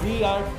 DRT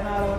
NRO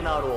NRO,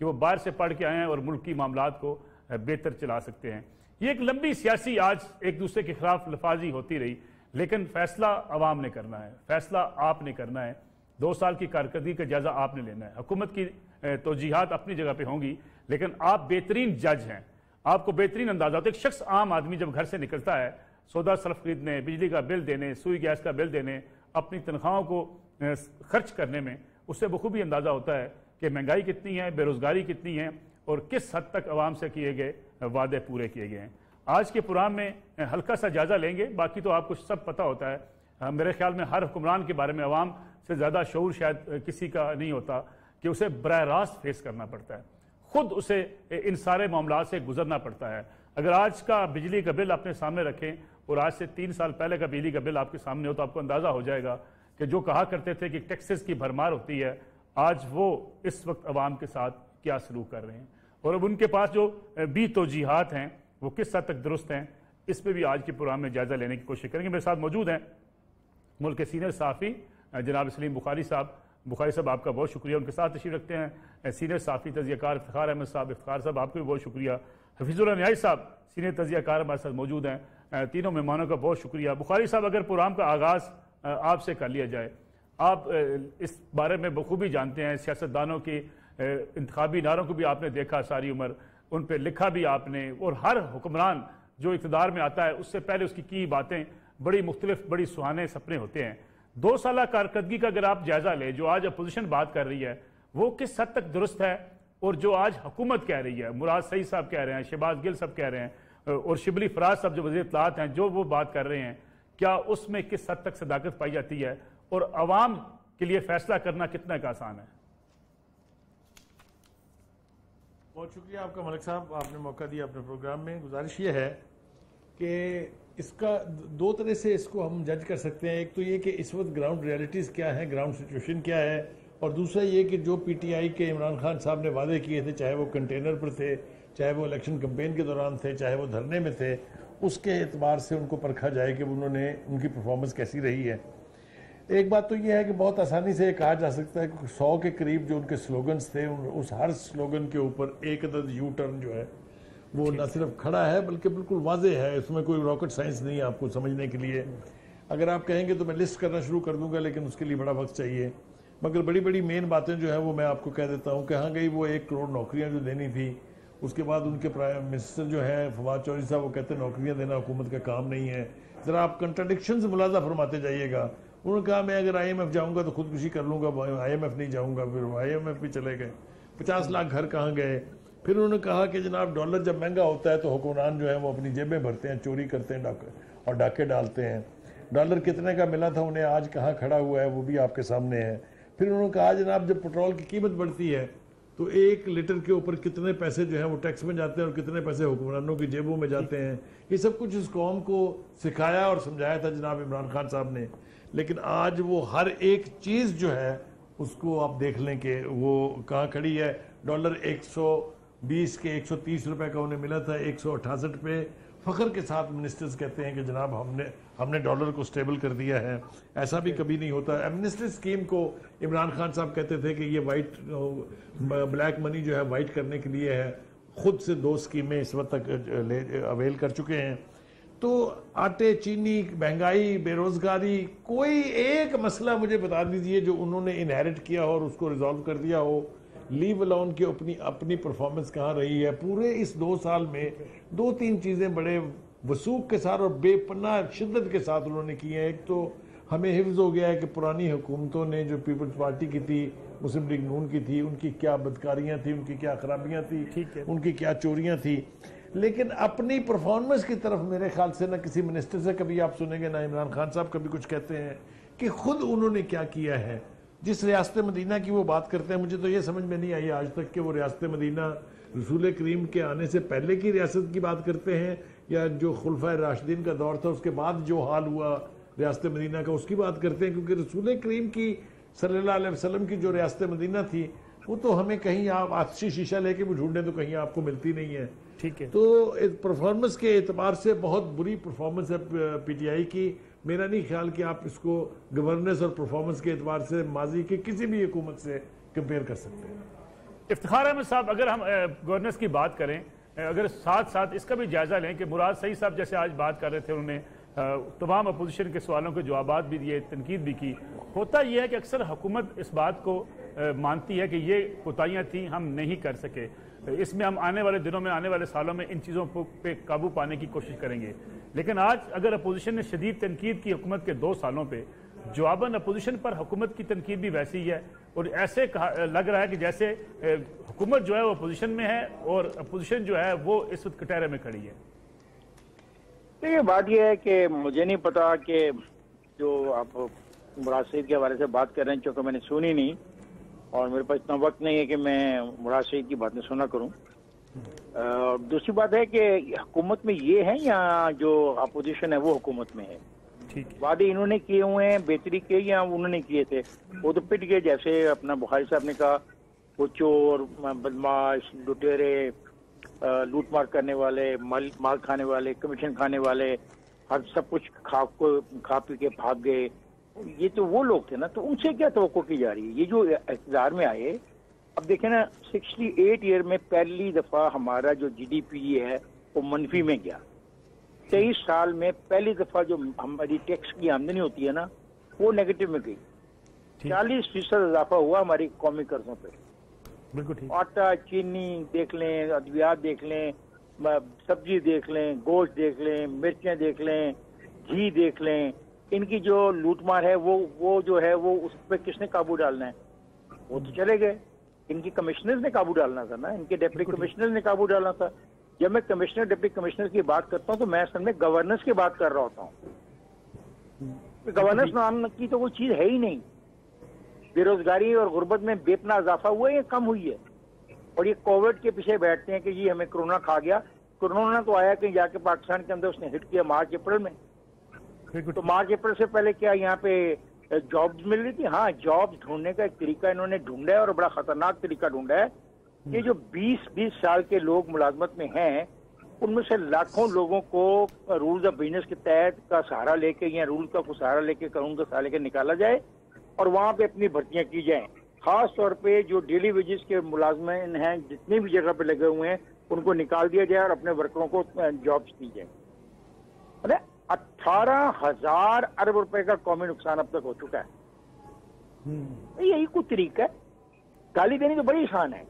کہ وہ باہر سے پڑھ کے آئے ہیں اور ملکی معاملات کو بہتر چلا سکتے ہیں۔ یہ ایک لمبی سیاسی آج ایک دوسرے کے خلاف لفاظی ہوتی رہی، لیکن فیصلہ عوام نے کرنا ہے، فیصلہ آپ نے کرنا ہے۔ 2 سال کی کارکردگی کا جائزہ آپ نے لینا ہے۔ حکومت کی توجیہات اپنی جگہ پہ ہوں گی، لیکن آپ بہترین جج ہیں، آپ کو بہترین اندازہ ہوتا ہے۔ ایک شخص عام آدمی جب گھر سے نکلتا ہے سودا صرف خریدنے، بجلی کا بل دینے، سوئی گیس کا بل دینے، اپنی تنخواہوں کو خرچ کرنے میں، اس سے بخوبی اندازہ ہوتا ہے کہ مہنگائی کتنی ہے، بے روزگاری کتنی ہے، اور کس حد تک عوام سے کیے گئے وعدے پورے کیے گئے ہیں۔ آج کے پروگرام میں ہلکا سا جائزہ لیں گے، باقی تو آپ کو سب پتہ ہوتا ہے۔ میرے خیال میں ہر حکمران کے بارے میں عوام سے زیادہ شعور شاید کسی کا نہیں ہوتا کہ اسے براہ راست فیس کرنا پڑتا ہے، خود اسے ان سارے معاملات سے گزرنا پڑتا ہے۔ اگر آج کا بجلی کا بل اپنے سامنے رکھیں اور آج سے 3 سال پہلے کا بجلی کا بل آپ کے سامنے ہو تو آپ کو اندازہ ہو جائے گا کہ جو کہا کرتے تھے کہ ٹیکسز کی بھرمار ہوتی ہے، آج وہ اس وقت عوام کے ساتھ کیا سلوک کر رہے ہیں، اور اب ان کے پاس جو بھی توجیہات ہیں وہ کس حد تک درست ہیں، اس پہ بھی آج کے پروگرام میں جائزہ لینے کی کوشش کریں گے۔ میرے ساتھ موجود ہیں ملک کے سینئر صحافی جناب سلیم بخاری صاحب۔ بخاری صاحب آپ کا بہت شکریہ، ان کے ساتھ تشریف رکھتے ہیں سینئر صحافی تجزیہ کار افتخار احمد صاحب۔ افتخار صاحب آپ کو بھی بہت شکریہ۔ حفیظ اللہ نیائی صاحب سینئر تجزیہ کار ہمارے ساتھ موجود ہیں۔ تینوں مہمانوں کا بہت شکریہ۔ بخاری صاحب، اگر پروگرام کا آغاز آپ سے کر لیا جائے، آپ اس بارے میں بخوبی جانتے ہیں، سیاستدانوں کی انتخابی نعروں کو بھی آپ نے دیکھا ساری عمر، ان پہ لکھا بھی آپ نے، اور ہر حکمران جو اقتدار میں آتا ہے اس سے پہلے اس کی باتیں بڑی مختلف، بڑی سہانے سپنے ہوتے ہیں۔ 2 سالہ کارکردگی کا اگر آپ جائزہ لیں، جو آج اپوزیشن بات کر رہی ہے وہ کس حد تک درست ہے، اور جو آج حکومت کہہ رہی ہے، مراد سعید صاحب کہہ رہے ہیں، شہباز گل صاحب کہہ رہے ہیں، اور شبلی فراز صاحب جو وزیر اطلاعات ہیں جو وہ بات کر رہے ہیں، کیا اس میں کس حد تک صداقت پائی جاتی ہے، اور عوام کے لیے فیصلہ کرنا کتنا کا آسان ہے؟ بہت شکریہ آپ کا ملک صاحب، آپ نے موقع دیا اپنے پروگرام میں۔ گزارش یہ ہے کہ اس کا 2 طرح سے اس کو ہم جج کر سکتے ہیں۔ ایک تو یہ کہ اس وقت گراؤنڈ ریالٹیز کیا ہیں، گراؤنڈ سچویشن کیا ہے، اور دوسرا یہ کہ جو پی ٹی آئی کے عمران خان صاحب نے وعدے کیے تھے، چاہے وہ کنٹینر پر تھے، چاہے وہ الیکشن کمپین کے دوران تھے، چاہے وہ دھرنے میں تھے، اس کے اعتبار سے ان کو پرکھا جائے کہ ان کی پرفارمنس کیسی رہی ہے۔ ایک بات تو یہ ہے کہ بہت آسانی سے یہ کہا جا سکتا ہے کہ 100 کے قریب جو ان کے سلوگنز تھے، اس ہر سلوگن کے اوپر ایک عدد یو ٹرن جو ہے وہ نہ صرف کھڑا ہے بلکہ بالکل واضح ہے، اس میں کوئی راکٹ سائنس نہیں ہے آپ کو سمجھنے کے لیے۔ اگر آپ کہیں گے تو میں لسٹ کرنا شروع کر دوں گا، لیکن اس کے لیے بڑا وقت چاہیے۔ مگر بڑی بڑی مین باتیں جو ہیں وہ میں آپ کو کہہ دیتا ہوں۔ کہاں گئی وہ 1 کروڑ نوکریاں جو دینی تھی، اس کے بعد ان کے پرائم منسٹر جو ہیں فواد چودھری صاحب، وہ کہتے ہیں نوکریاں دینا حکومت کا کام نہیں ہے۔ ذرا آپ کنٹراڈکشنز ملاحظہ فرماتے جائیے گا۔ انہوں نے کہا میں اگر آئی ایم ایف جاؤں گا تو خودکشی کر لوں گا، آئی ایم ایف نہیں جاؤں گا، پھر آئی ایم ایف بھی چلے گئے۔ 50 لاکھ گھر کہاں گئے؟ پھر انہوں نے کہا کہ جناب ڈالر جب مہنگا ہوتا ہے تو حکمران جو ہیں وہ اپنی جیبیں بھرتے ہیں، چوری کرتے ہیں اور ڈاکے ڈالتے ہیں۔ ڈالر کتنے کا ملا تھا انہیں، آج کہاں کھڑا ہوا ہے وہ بھی آپ کے سامنے ہے۔ پھر انہوں نے کہا جناب جب پٹرول کی قیمت بڑھتی ہے تو 1 لیٹر کے اوپر کتنے پیسے جو ہیں وہ ٹیکس میں جاتے ہیں اور کتنے پیسے حکمرانوں کی جیبوں میں جاتے ہیں۔ یہ سب کچھ اس قوم کو سکھایا اور سمجھایا تھا جناب عمران خان صاحب نے، لیکن آج وہ ہر ایک چیز جو ہے اس کو آپ دیکھ لیں کہ وہ کہاں کھڑی ہے۔ ڈالر 120 کے 130 روپے کا انہیں ملا تھا، 168 پہ فخر کے ساتھ منسٹرز کہتے ہیں کہ جناب ہم نے ڈالر کو سٹیبل کر دیا ہے۔ ایسا بھی کبھی نہیں ہوتا۔ ایمنسٹی اسکیم کو عمران خان صاحب کہتے تھے کہ یہ بلیک منی جو ہے وائٹ کرنے کے لیے ہے، خود سے 2 اسکیمیں اس وقت تک اویل کر چکے ہیں۔ تو آٹے، چینی، مہنگائی، بے روزگاری، کوئی ایک مسئلہ مجھے بتا دیجئے جو انہوں نے انہیرٹ کیا ہو اور اس کو ریزالو کر دیا ہو۔ لیو الاؤن کی اپنی پرفارمنس کہاں رہی ہے پورے اس 2 سال میں؟ 2-3 چیزیں بڑے وثوق کے ساتھ اور بے پناہ شدت کے ساتھ انہوں نے کی ہیں۔ ایک تو ہمیں حفظ ہو گیا ہے کہ پرانی حکومتوں نے جو پیپلز پارٹی کی تھی، مسلم لیگ نون کی تھی، ان کی کیا بدکاریاں تھیں، ان کی کیا خرابیاں تھیں، ان کی کیا چوریاں تھیں، لیکن اپنی پرفارمنس کی طرف میرے خیال سے نہ کسی منسٹر سے کبھی آپ سنیں گے، نہ عمران خان صاحب کبھی کچھ کہتے ہیں کہ خود انہوں نے کیا کیا ہے۔ جس ریاست مدینہ کی وہ بات کرتے ہیں، مجھے تو یہ سمجھ میں نہیں آئی آج تک کہ وہ ریاست مدینہ رسول کریم کے آنے سے پہلے کی ریاست کی بات کرتے ہیں یا جو خلفائے راشدین کا دور تھا اس کے بعد جو حال ہوا ریاست مدینہ کا اس کی بات کرتے ہیں، کیونکہ رسول کریم کی صلی اللہ علیہ وسلم کی جو ریاست مدینہ تھی وہ تو ہمیں کہیں آپ آتشی شیشہ لے کے بھی ڈھونڈیں تو کہیں آپ کو ملتی نہیں ہے۔ ٹھیک ہے، تو پرفارمنس کے اعتبار سے بہت بری پرفارمنس ہے پی ٹی آئی کی۔ میرا نہیں خیال کہ آپ اس کو گورننس اور پرفارمنس کے اعتبار سے ماضی کی کسی بھی حکومت سے کمپیئر کر سکتے ہیں۔ افتخار احمد صاحب، اگر ہم گورننس کی بات کریں، اگر ساتھ ساتھ اس کا بھی جائزہ لیں کہ مراد سعید صاحب جیسے آج بات کر رہے تھے، انہوں نے تمام اپوزیشن کے سوالوں کے جوابات بھی دیے، تنقید بھی کی. ہوتا یہ ہے کہ اکثر حکومت اس بات کو مانتی ہے کہ یہ کوتاہیاں تھیں، ہم نہیں کر سکے، اس میں ہم آنے والے دنوں میں، آنے والے سالوں میں ان چیزوں پہ قابو پانے کی کوشش کریں گے. لیکن آج اگر اپوزیشن نے شدید تنقید کی حکومت کے 2 سالوں پہ، جواباً اپوزیشن پر حکومت کی تنقید بھی ویسی ہی ہے، اور ایسے لگ رہا ہے کہ جیسے حکومت جو ہے وہ اپوزیشن میں ہے اور اپوزیشن جو ہے وہ اس وقت کٹہرے میں کھڑی ہے. یہ بات یہ ہے کہ مجھے نہیں پتا کہ جو آپ مراد سعید کے حوالے سے بات کر رہے ہیں، چونکہ میں نے سنی نہیں اور میرے پاس اتنا وقت نہیں ہے کہ میں مراد سعید کی باتیں سنا کروں. دوسری بات ہے کہ حکومت میں یہ ہے یا جو اپوزیشن ہے وہ حکومت میں ہے؟ وعدے انہوں نے کیے ہوئے ہیں بہتری کے یا انہوں نے کیے تھے؟ وہ تو پٹ گئے، جیسے اپنا بخاری صاحب نے کہا وہ چور، بدماش، لٹیرے، لوٹ مار کرنے والے، مال کھانے والے، کمیشن کھانے والے، ہر سب کچھ کھا پی کے بھاگ گئے. یہ تو وہ لوگ تھے نا، تو ان سے کیا توقع کی جا رہی ہے؟ یہ جو اقتدار میں آئے، اب دیکھیں نا 68 ایئر میں پہلی دفعہ ہمارا جو جی ڈی پی ہے وہ منفی میں گیا. 23 سال میں پہلی دفعہ جو ہماری ٹیکس کی آمدنی ہوتی ہے نا وہ نیگیٹو میں گئی. 40% اضافہ ہوا ہماری قومی قرضوں پہ. آٹا، چینی دیکھ لیں، ادویات دیکھ لیں، سبزی دیکھ لیں، گوشت دیکھ لیں، مرچیں دیکھ لیں، گھی دیکھ لیں، ان کی جو لوٹ مار ہے وہ جو ہے وہ اس پہ کس نے قابو ڈالنا ہے؟ وہ تو چلے گئے. ان کی کمشنرز نے قابو ڈالنا تھا نا، ان کے ڈپٹی کمشنرز نے قابو ڈالنا تھا. جب میں کمشنر ڈپٹی کمشنر کی بات کرتا ہوں تو میں اصل میں گورننس کی بات کر رہا ہوتا ہوں. گورننس نام کی تو وہ چیز ہے ہی نہیں. بے روزگاری اور غربت میں بے پناہ اضافہ ہوا ہے یا کم ہوئی ہے؟ اور یہ کووڈ کے پیچھے بیٹھتے ہیں کہ یہ ہمیں کرونا کھا گیا. کرونا تو آیا کہ جا کے پاکستان کے اندر اس نے ہٹ کیا مارچ اپریل میں. تو مارچ اپریل سے پہلے کیا یہاں پہ جابز مل رہی تھی؟ ہاں، جابز ڈھونڈنے کا ایک طریقہ انہوں نے ڈھونڈا ہے اور بڑا خطرناک طریقہ ڈھونڈا ہے. یہ جو 20 سال کے لوگ ملازمت میں ہیں ان میں سے لاکھوں لوگوں کو رولز آف بزنس کے تحت کا سہارا لے کے یا رول کا سہارا لے کے قانون کا سہارا لے کے نکالا جائے اور وہاں پہ اپنی بھرتیاں کی جائیں. خاص طور پہ جو ڈیلی ویجز کے ملازمین ہیں جتنی بھی جگہ پہ لگے ہوئے ہیں ان کو نکال دیا جائے اور اپنے ورکروں کو جابز دی جائیں. 18,000 ارب روپے کا قومی نقصان اب تک ہو چکا ہے. یہی کوئی طریقہ ہے؟ گالی دینی تو بڑی آسان ہے.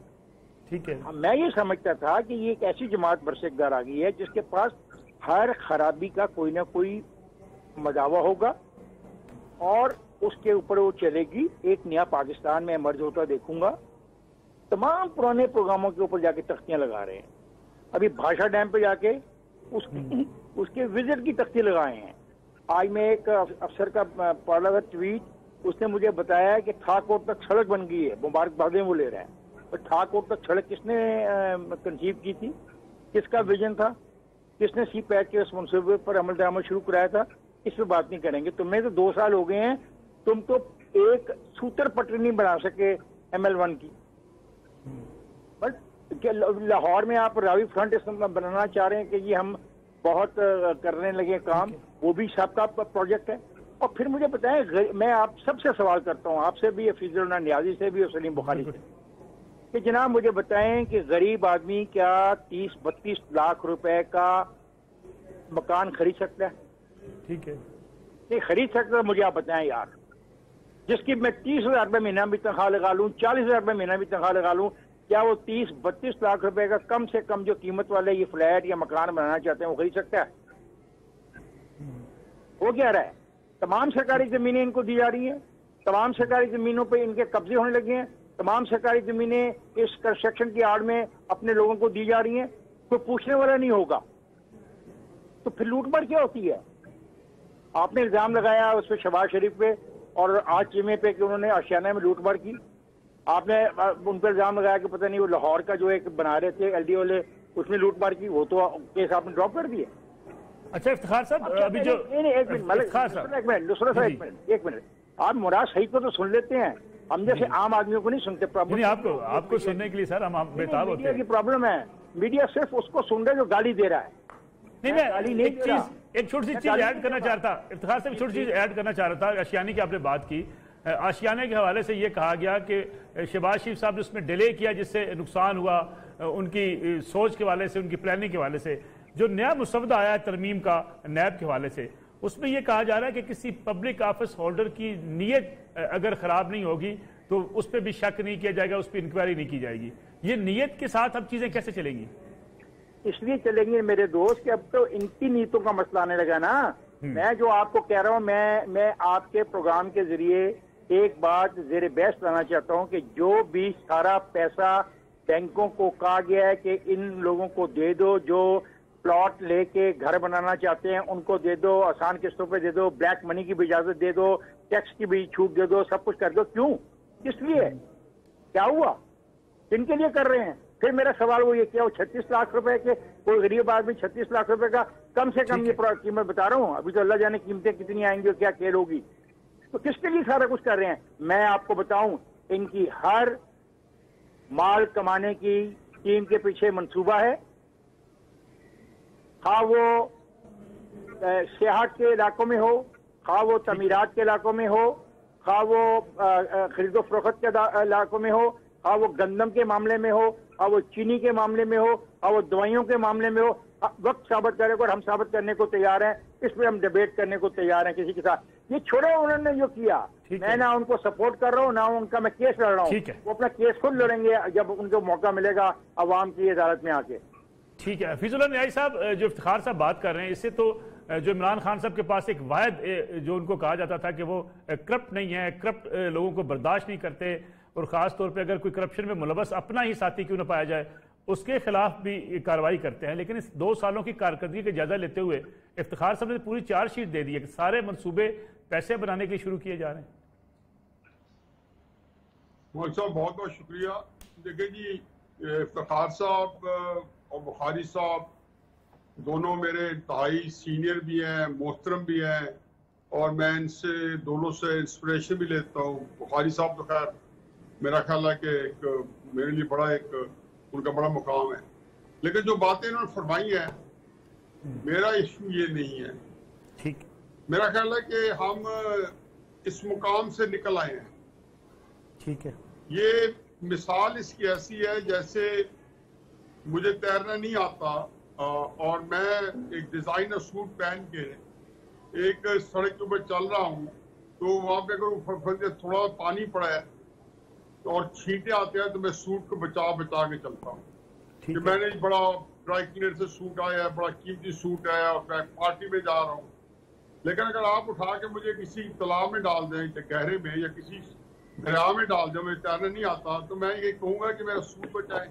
ٹھیک ہے، میں یہ سمجھتا تھا کہ یہ ایک ایسی جماعت برسک دار آ گئی ہے جس کے پاس ہر خرابی کا کوئی نہ کوئی مداوع ہوگا اور اس کے اوپر وہ چلے گی. ایک نیا پاکستان میں ایمرج ہوتا دیکھوں گا. تمام پرانے پروگراموں کے اوپر جا کے تختیاں لگا رہے ہیں. ابھی بھاشا ڈیم پہ جا کے اس کے وزٹ کی تختی لگائے ہیں. آج میں ایک افسر کا پڑھا تھا ٹویٹ، اس نے مجھے بتایا کہ تھاکوٹ تک سڑک بن گئی ہے. مبارکبادیں وہ لے رہے ہیں. تھاکوٹ تک سڑک کس نے کنسیو کی تھی؟ کس کا ویژن تھا؟ کس نے سی پیک کے اس منصوبے پر عمل درآمد شروع کرایا تھا؟ اس پہ بات نہیں کریں گے. تمہیں تو 2 سال ہو گئے ہیں، تم تو ایک سوتر پٹری نہیں بنا سکے ML1 کی. بٹ لاہور میں آپ راوی فرنٹ بنانا چاہ رہے ہیں کہ یہ ہم بہت کرنے لگے کام، وہ بھی سب کا پروجیکٹ ہے. اور پھر مجھے بتائیں، میں آپ سب سے سوال کرتا ہوں، آپ سے بھی، حفیظ اللہ نیازی سے بھی اور سلیم بخاری سے، کہ جناب مجھے بتائیں کہ غریب آدمی کیا 30-32 لاکھ روپے کا مکان خرید سکتا ہے؟ ٹھیک ہے، نہیں خرید سکتا. مجھے آپ بتائیں یار، جس کی میں 30,000 روپے مہینہ بھی تنخواہ لگا لوں، 40,000 روپے مہینہ بھی تنخواہ لگا لوں، کیا وہ 30-32 لاکھ روپے کا کم سے کم جو قیمت والے یہ فلیٹ یا مکان بنانا چاہتے ہیں وہ خرید سکتا ہے؟ وہ کیا رہا ہے؟ تمام سرکاری زمینیں ان کو دی جا رہی ہیں، تمام سرکاری زمینوں پہ ان کے قبضے ہونے لگے ہیں، تمام سرکاری زمینیں اس کنسٹرکشن کی آڑ میں اپنے لوگوں کو دی جا رہی ہیں. کوئی پوچھنے والا نہیں ہوگا. تو پھر لوٹ مار کیا ہوتی ہے؟ آپ نے الزام لگایا اس پہ شہباز شریف پہ اور آج چیمے پہ کہ انہوں نے آشیانہ میں لوٹ مار کی. آپ نے ان پہ الزام لگایا کہ پتہ نہیں وہ لاہور کا جو ایک بنا رہے تھے LD والے، اس میں لوٹ مار کی. وہ تو کیس آپ نے ڈراپ کر دیے. اچھا افتخار صاحب، ابھی جو ایک منٹ آپ مراد سعید کو تو سن لیتے ہیں، ہم جیسے عام آدمیوں کو نہیں سنتے. آپ کو سننے کے لیے سر ہم بےتاب ہوتے ہیں. کی پرابلم ہے، میڈیا صرف اس کو سن رہا ہے جو گالی دے رہا ہے. نہیں، میں ایک چھوٹی سی چیز ایڈ کرنا چاہتا، افتخار سے چھوٹی چیز ایڈ کرنا چاہ رہا تھا. اشیانی کی آپ نے بات کی، آشیانے کے حوالے سے یہ کہا گیا کہ شہباز شریف صاحب نے اس میں ڈیلے کیا جس سے نقصان ہوا ان کی سوچ کے حوالے سے، ان کی پلاننگ کے حوالے سے۔ جو نیا مسودہ آیا ہے ترمیم کا نیب کے حوالے سے، اس میں یہ کہا جا رہا ہے کہ کسی پبلک آفس ہولڈر کی نیت اگر خراب نہیں ہوگی تو اس پہ بھی شک نہیں کیا جائے گا، اس پہ انکوائری نہیں کی جائے گی۔ یہ نیت کے ساتھ اب چیزیں کیسے چلیں گی؟ اس لیے چلیں گے میرے دوست کہ اب تو ان کی نیتوں کا مسئلہ آنے لگا نا۔ میں جو آپ کو کہہ رہا ہوں، میں آپ کے پروگرام کے ذریعے ایک بات زیر بحث لانا چاہتا ہوں کہ جو بھی سارا پیسہ بینکوں کو کہا گیا ہے کہ ان لوگوں کو دے دو، جو پلاٹ لے کے گھر بنانا چاہتے ہیں ان کو دے دو، آسان قسطوں پہ دے دو، بلیک منی کی بھی اجازت دے دو، ٹیکس کی بھی چھوٹ دے دو، سب کچھ کر دو۔ کیوں؟ کس لیے؟ کیا ہوا؟ کن کے لیے کر رہے ہیں؟ پھر میرا سوال وہ یہ کیا وہ 36 لاکھ روپے کے کوئی غریب آدمی 36 لاکھ روپے کا کم سے کم یہ قیمت بتا رہا ہوں، ابھی تو اللہ جانے قیمتیں کتنی آئیں گی اور کیا کھیل ہوگی، تو کس کے لیے سارا کچھ کر رہے ہیں؟ میں آپ کو بتاؤں، ان کی ہر مال کمانے کی ٹیم کے پیچھے منصوبہ ہے، خواہ وہ سیاحت کے علاقوں میں ہو، خواہ وہ تعمیرات کے علاقوں میں ہو، خواہ وہ خرید و فروخت کے علاقوں میں ہو، خواہ وہ گندم کے معاملے میں ہو، خواہ وہ چینی کے معاملے میں ہو، خواہ وہ دوائیوں کے معاملے میں ہو، وقت ثابت کرے گا اور ہم ثابت کرنے کو تیار ہیں، اس پہ ہم ڈیبیٹ کرنے کو تیار ہیں کسی کے ساتھ۔ یہ چھوڑے انہوں نے جو کیا، میں نہ ان کو سپورٹ کر رہا ہوں نہ ان کا میں کیس لڑ رہا ہوں، وہ اپنا کیس خود لڑیں گے جب ان کو موقع ملے گا عوام کی عدالت میں آ کے۔ ٹھیک ہے حفیظ اللہ نیائی صاحب، جو افتخار صاحب بات کر رہے ہیں، اس سے تو جو عمران خان صاحب کے پاس ایک واحد جو ان کو کہا جاتا تھا کہ وہ کرپٹ نہیں ہے، کرپٹ لوگوں کو برداشت نہیں کرتے، اور خاص طور پہ اگر کوئی کرپشن میں ملوث اپنا ہی ساتھی کیوں نہ پایا جائے اس کے خلاف بھی کارروائی کرتے ہیں، لیکن اس 2 سالوں کی کارکردگی کا جائزہ لیتے ہوئے افتخار صاحب نے پوری چارج شیٹ دے دی ہے کہ سارے منصوبے پیسے بنانے کے لیے شروع کیے جا رہے ہیں۔ مولانا صاحب بہت بہت شکریہ۔ دیکھیں جی، افتخار صاحب اور بخاری صاحب دونوں میرے انتہائی سینئر بھی ہیں، محترم بھی ہیں، اور میں ان سے دونوں سے انسپریشن بھی لیتا ہوں۔ بخاری صاحب تو خیر میرا خیال ہے کہ ایک میرے لیے بڑا ایک ان کا بڑا مقام ہے، لیکن جو باتیں انہوں نے فرمائی ہیں میرا ایشو یہ نہیں ہے۔ ٹھیک، میرا خیال ہے کہ ہم اس مقام سے نکل آئے ہیں۔ ٹھیک ہے، یہ مثال اس کی ایسی ہے جیسے مجھے تیرنا نہیں آتا اور میں ایک ڈیزائنر سوٹ پہن کے ایک سڑک کے اوپر چل رہا ہوں، تو وہاں پہ اگر تھوڑا پانی پڑا ہے اور چھینٹے آتے ہیں تو میں سوٹ کو بچا کے چلتا ہوں کہ میں نے بڑا ڈرائی کلینر سے سوٹ آیا ہے، بڑا قیمتی سوٹ آیا اور میں پارٹی میں جا رہا ہوں۔ لیکن اگر آپ اٹھا کے مجھے کسی تالاب میں ڈال دیں گہرے میں یا کسی دریا میں ڈال دیں، مجھے تیرنا نہیں آتا، تو میں یہ کہوں گا کہ میرا سوٹ بچائے،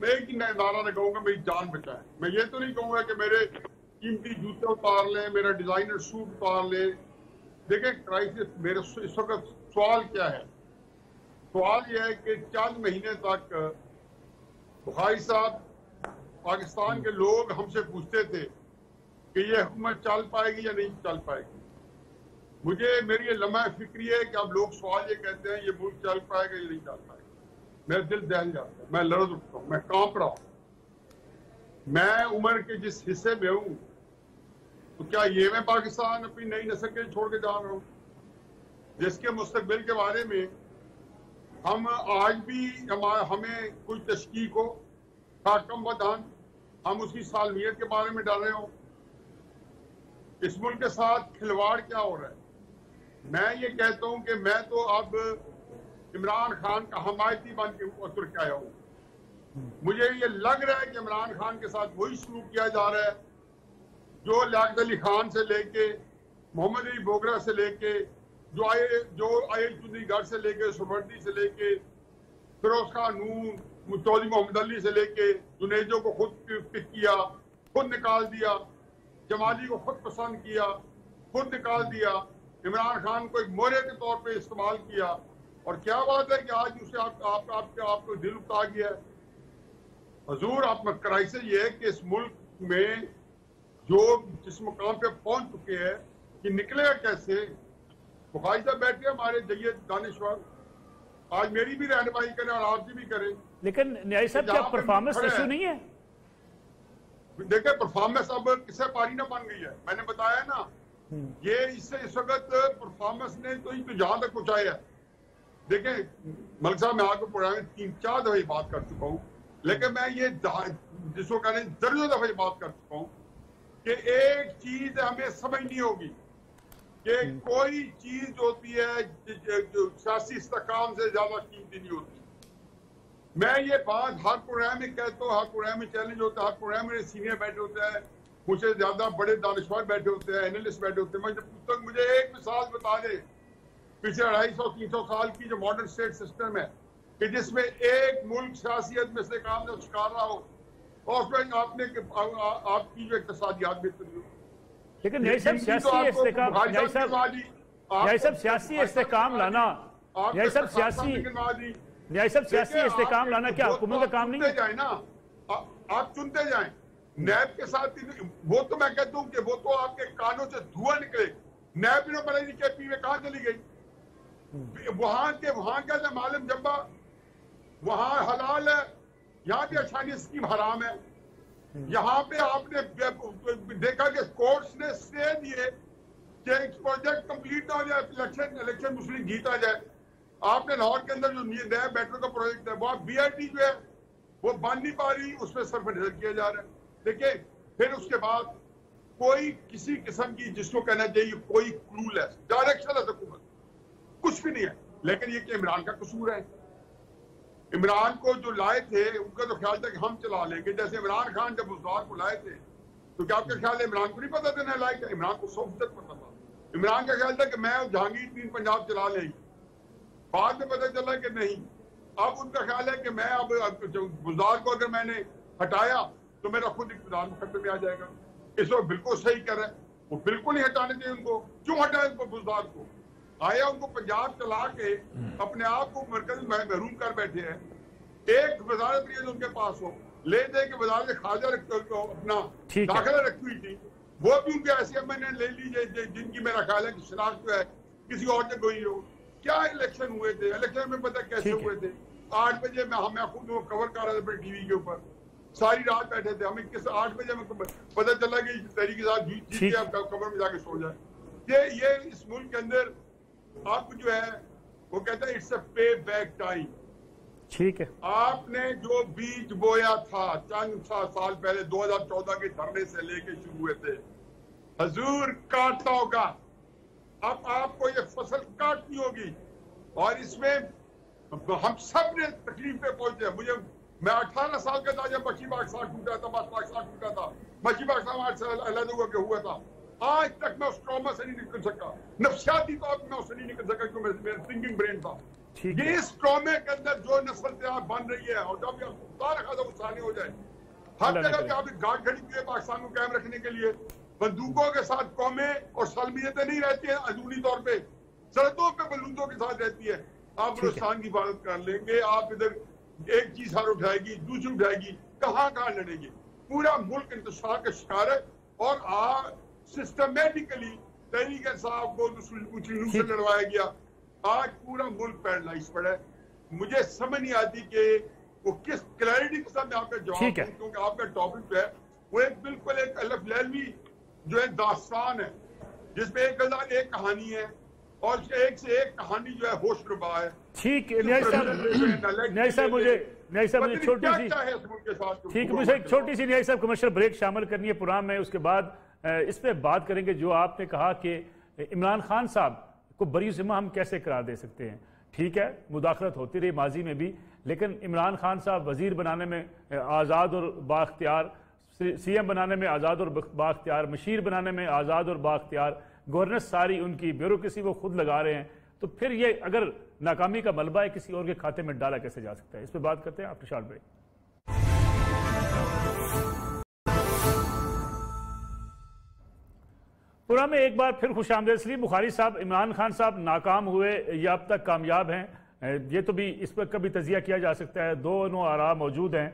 میں ایک ہی نعرہ لگاؤں گا میری جان بچائے۔ میں یہ تو نہیں کہوں گا کہ میرے قیمتی جوتے اتار لیں، میرا ڈیزائنر سوٹ اتار لیں۔ دیکھیں کرائسس میرے اس وقت سوال کیا ہے؟ سوال یہ ہے کہ چند مہینے تک بخاری صاحب پاکستان کے لوگ ہم سے پوچھتے تھے کہ یہ حکومت چل پائے گی یا نہیں چل پائے گی۔ میری یہ لمحہ فکری ہے کہ اب لوگ سوال یہ کہتے ہیں یہ ملک چل پائے گا یا نہیں چل پائے گا۔ میرا دل دہل جاتا ہے، میں لرز اٹھتا ہوں، میں کانپ رہا ہوں۔ میں عمر کے جس حصے میں ہوں تو کیا یہ میں پاکستان اپنی نئی نسل کے چھوڑ کے جا رہا ہوں جس کے مستقبل کے بارے میں ہم آج بھی ہمیں کوئی تشکیک ہو، حاکم بدان ہم اس کی سالمیت کے بارے میں ڈر رہے ہوں؟ اس ملک کے ساتھ کھلواڑ کیا ہو رہا ہے؟ میں یہ کہتا ہوں کہ میں تو اب عمران خان کا حمایتی بن کے اتر کے آیا ہوں۔ مجھے یہ لگ رہا ہے کہ عمران خان کے ساتھ وہی سلوک کیا جا رہا ہے جو لیاقت علی خان سے لے کے، محمد علی بوگرا سے لے کے، جو آئے چودھری گڑھ سے لے کے، سبرڈی سے لے کے، فیروز خان نون، چودھری محمد علی سے لے کے، جنیجو کو خود پک کیا، خود نکال دیا، جمالی کو خود پسند کیا، خود نکال دیا، عمران خان کو ایک مورے کے طور پہ استعمال کیا، اور کیا بات ہے کہ آج اسے آپ کو دل اکتا گیا ہے۔ حضور آپ میں کرائسس یہ ہے کہ اس ملک میں جو جس مقام پہ پہنچ چکے ہیں کہ نکلے گا کیسے؟ بخاری صاحب بیٹھے ہمارے جید دانشور، آج میری بھی رہنمائی کریں اور آپ کی بھی کریں۔ لیکن نیائی صاحب کیا پرفارمنس ایشو نہیں ہے؟ دیکھیں پرفارمنس اب کسے پاری نہ بن گئی ہے۔ میں نے بتایا نا یہ اس سے اس وقت پرفارمنس نے تو جہاں تک پہنچایا ہے. دیکھیں ملک صاحب میں آپ کو پروگرام میں 3-4 دفعہ بات کر چکا ہوں, لیکن میں یہ جس کو کہنے درجوں دفعہ بات کر چکا ہوں کہ ایک چیز ہمیں سمجھنی ہوگی کہ کوئی چیز جو ہوتی ہے جو سیاسی استحکام سے زیادہ قیمتی نہیں ہوتی. میں یہ بات ہر پروگرام میں کہتا ہوں, ہر پروگرام میں چیلنج ہوتا ہے, ہر پروگرام میں سینئر بیٹھے ہوتے ہیں, مجھ سے زیادہ بڑے دانشور بیٹھے ہوتے ہیں, اینالسٹ بیٹھے ہوتے ہیں. میں جب پوچھتا ہوں مجھے ایک مثال بتا دے پچھلے 250-300 سال کی جو ماڈرن اسٹیٹ سسٹم ہے کہ جس میں ایک ملک سیاسیت میں سے کام نے شکار رہا ہو اور اس میں آپ کی جو اقتصادیات بہتری ہو. لیکن یہی سب سیاسی استحکام, یہی سب سیاسی استحکام لانا, یہی سب سیاسی استحکام لانا کیا حکومت کا کام نہیں ہے؟ نا آپ چنتے جائیں نیب کے ساتھ. وہ تو میں کہتا ہوں کہ وہ تو آپ کے کانوں سے دھواں نکلے. نیب نے بڑے کے پی میں کہاں چلی گئی؟ وہاں کا معلوم جمبا وہاں حلال ہے, یہاں پہ اچھانی اسکیم حرام ہے. یہاں پہ آپ نے دیکھا کہ کورٹس نے اسٹے دیے کہ پروجیکٹ کمپلیٹ نہ ہو جائے, الیکشن مسلم جیتا جائے. آپ نے لاہور کے اندر جو نیا میٹرو کا پروجیکٹ ہے وہ بی آئی ٹی جو ہے وہ بن نہیں پا رہی, اس پہ صرف نظر کیا جا رہا ہے. دیکھیں پھر اس کے بعد کوئی کسی قسم کی جس کو کہنا چاہیے کوئی کلو لیس ڈائریکشن ہے حکومت کچھ بھی نہیں ہے. لیکن یہ کہ عمران کا قصور ہے. عمران کو جو لائے تھے ان کا تو خیال تھا کہ ہم چلا لیں گے. جیسے عمران خان جب بزدار کو لائے تھے تو کیا آپ کا خیال ہے عمران کو نہیں پتا تھا لائے کیا؟ عمران کو 100% پتا تھا. عمران کا خیال تھا کہ میں جہانگیر تین پنجاب چلا لیں گی. بعد میں پتا چلا کہ نہیں. اب ان کا خیال ہے کہ میں اب بزدار کو اگر میں نے ہٹایا تو میرا خود اقتدار مقدمے میں آ جائے گا. اس وقت بالکل صحیح کر رہے ہیں, وہ بالکل نہیں ہٹانے چاہیے ان کو. کیوں ہٹائے ان کو بزدار کو؟ آیا ان کو پنجاب چلا کے اپنے آپ کو مرکز میں محروم کر بیٹھے ہیں. ایک وزارت نہیں ہے ان کے پاس ہو, لے دے کہ وزارت خارجہ اپنا داخلہ رکھی ہوئی تھی وہ بھی ان کے ایسے ایم این اے لے لیجیے جن کی میرا خیال ہے کہ شناخت جو ہے کسی اور نے کوئی ہو. کیا الیکشن ہوئے تھے, الیکشن میں پتہ کیسے ہوئے تھے. 8 بجے میں خود وہ کور کر رہا تھا ٹی وی کے اوپر, ساری رات بیٹھے تھے. ہمیں 8 بجے میں پتہ چلا کہ تحریک کے ساتھ جیت کے آپ کور میں جا کے سو جائے. یہ اس ملک کے اندر آپ جو ہے وہ کہتا ہے it's a payback time. ٹھیک ہے, آپ نے جو بیج بویا تھا چند سال پہلے 2014 کے دھرنے سے لے کے شروع ہوئے تھے, حضور کاٹتا ہوگا. اب آپ کو یہ فصل کاٹنی ہوگی اور اس میں ہم سب نے تکلیف پہ پہنچے. میں 18 سال کا تھا جب مچھی پاکستان ٹوٹا تھا, پاکستان ٹوٹا تھا. مچھی پاکستان 8 سال علیحدہ ہوا تھا. آج تک میں اس ٹراما سے نہیں نکل سکا. نفسیاتی طور پہ میں اس سے نہیں نکل سکا کیونکہ میرا تھنکنگ برین تھا. یہ اس ٹرامے کے اندر جو نسل سے آپ بن رہی ہے اور جب یہ ثانی ہو جائے ہر جگہ پہ آپ گاڑ کھڑی کی ہے پاکستان کو قائم رکھنے کے لیے. بندوقوں کے ساتھ قومیں اور سالمیتیں نہیں رہتی ہیں اندرونی طور پہ, سرحدوں پہ بلندوں کے ساتھ رہتی ہے. آپ بلوچستان کی حفاظت کر لیں گے, آپ ادھر ایک چیز ہر اٹھائے گی دوسری اٹھائے گی, کہاں لڑیں گے. پورا ملک انتشار کا شکار ہے اور سسٹمیٹیکلی تحریک انصاف کو سے لڑوایا گیا. آج پورا ملک پیرالائز پڑا ہے. مجھے سمجھ نہیں آتی کہ وہ کس کلیئرٹی کے ساتھ آپ کا جواب دوں, کیونکہ آپ کا ٹاپک جو ہے وہ ایک بالکل ایک الف لیلوی جو ہے داستان ہے جس میں ایک کہانی ہے اور ایک سے ایک کہانی جو ہے ہوش ربا ہے. ٹھیک ہے نیاز صاحب, مجھے چھوٹی سی ٹھیک ہے مجھے ایک چھوٹی سی نیاز صاحب کمرشل بریک شامل کرنی ہے پروگرام میں. اس کے بعد اس پہ بات کریں گے جو آپ نے کہا کہ عمران خان صاحب کو بری ذمہ ہم کیسے قرار دے سکتے ہیں. ٹھیک ہے مداخلت ہوتی رہی ماضی میں بھی, لیکن عمران خان صاحب وزیر بنانے میں آزاد اور بااختیار, سی ایم بنانے میں آزاد اور بااختیار, مشیر بنانے میں آزاد اور بااختیار, گورننس ساری ان کی, بیوروکریسی وہ خود لگا رہے ہیں. تو پھر یہ اگر ناکامی کا ملبہ ہے کسی اور کے کھاتے میں ڈالا کیسے جا سکتا ہے؟ اس پہ بات کرتے ہیں آفٹر شارٹ بریک. پروگرام میں ایک بار پھر خوش آمدید. سلیم بخاری صاحب, عمران خان صاحب ناکام ہوئے یا اب تک کامیاب ہیں؟ یہ تو بھی اس پر کبھی تجزیہ کیا جا سکتا ہے. دونوں آراء موجود ہیں.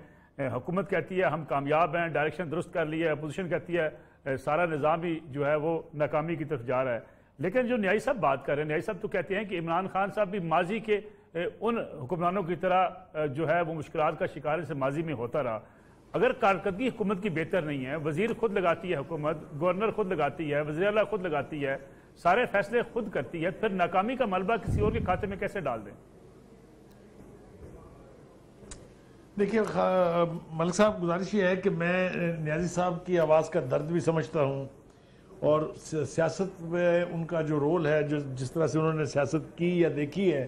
حکومت کہتی ہے ہم کامیاب ہیں, ڈائریکشن درست کر لی ہے. اپوزیشن کہتی ہے سارا نظام ہی جو ہے وہ ناکامی کی طرف جا رہا ہے. لیکن جو نیائی صاحب بات کر رہے ہیں, نیائی صاحب تو کہتے ہیں کہ عمران خان صاحب بھی ماضی کے ان حکمرانوں کی طرح جو ہے وہ مشکلات کا شکار سے ماضی میں ہوتا رہا. اگر کارکردگی حکومت کی بہتر نہیں ہے، وزیر خود لگاتی ہے حکومت، گورنر خود لگاتی ہے، وزیر اعلیٰ خود لگاتی ہے، سارے فیصلے خود کرتی ہے، پھر ناکامی کا ملبہ کسی اور کے کھاتے میں کیسے ڈال دیں؟ دیکھیے ملک صاحب، گزارش یہ ہے کہ میں نیازی صاحب کی آواز کا درد بھی سمجھتا ہوں، اور سیاست میں ان کا جو رول ہے، جس طرح سے انہوں نے سیاست کی یا دیکھی ہے،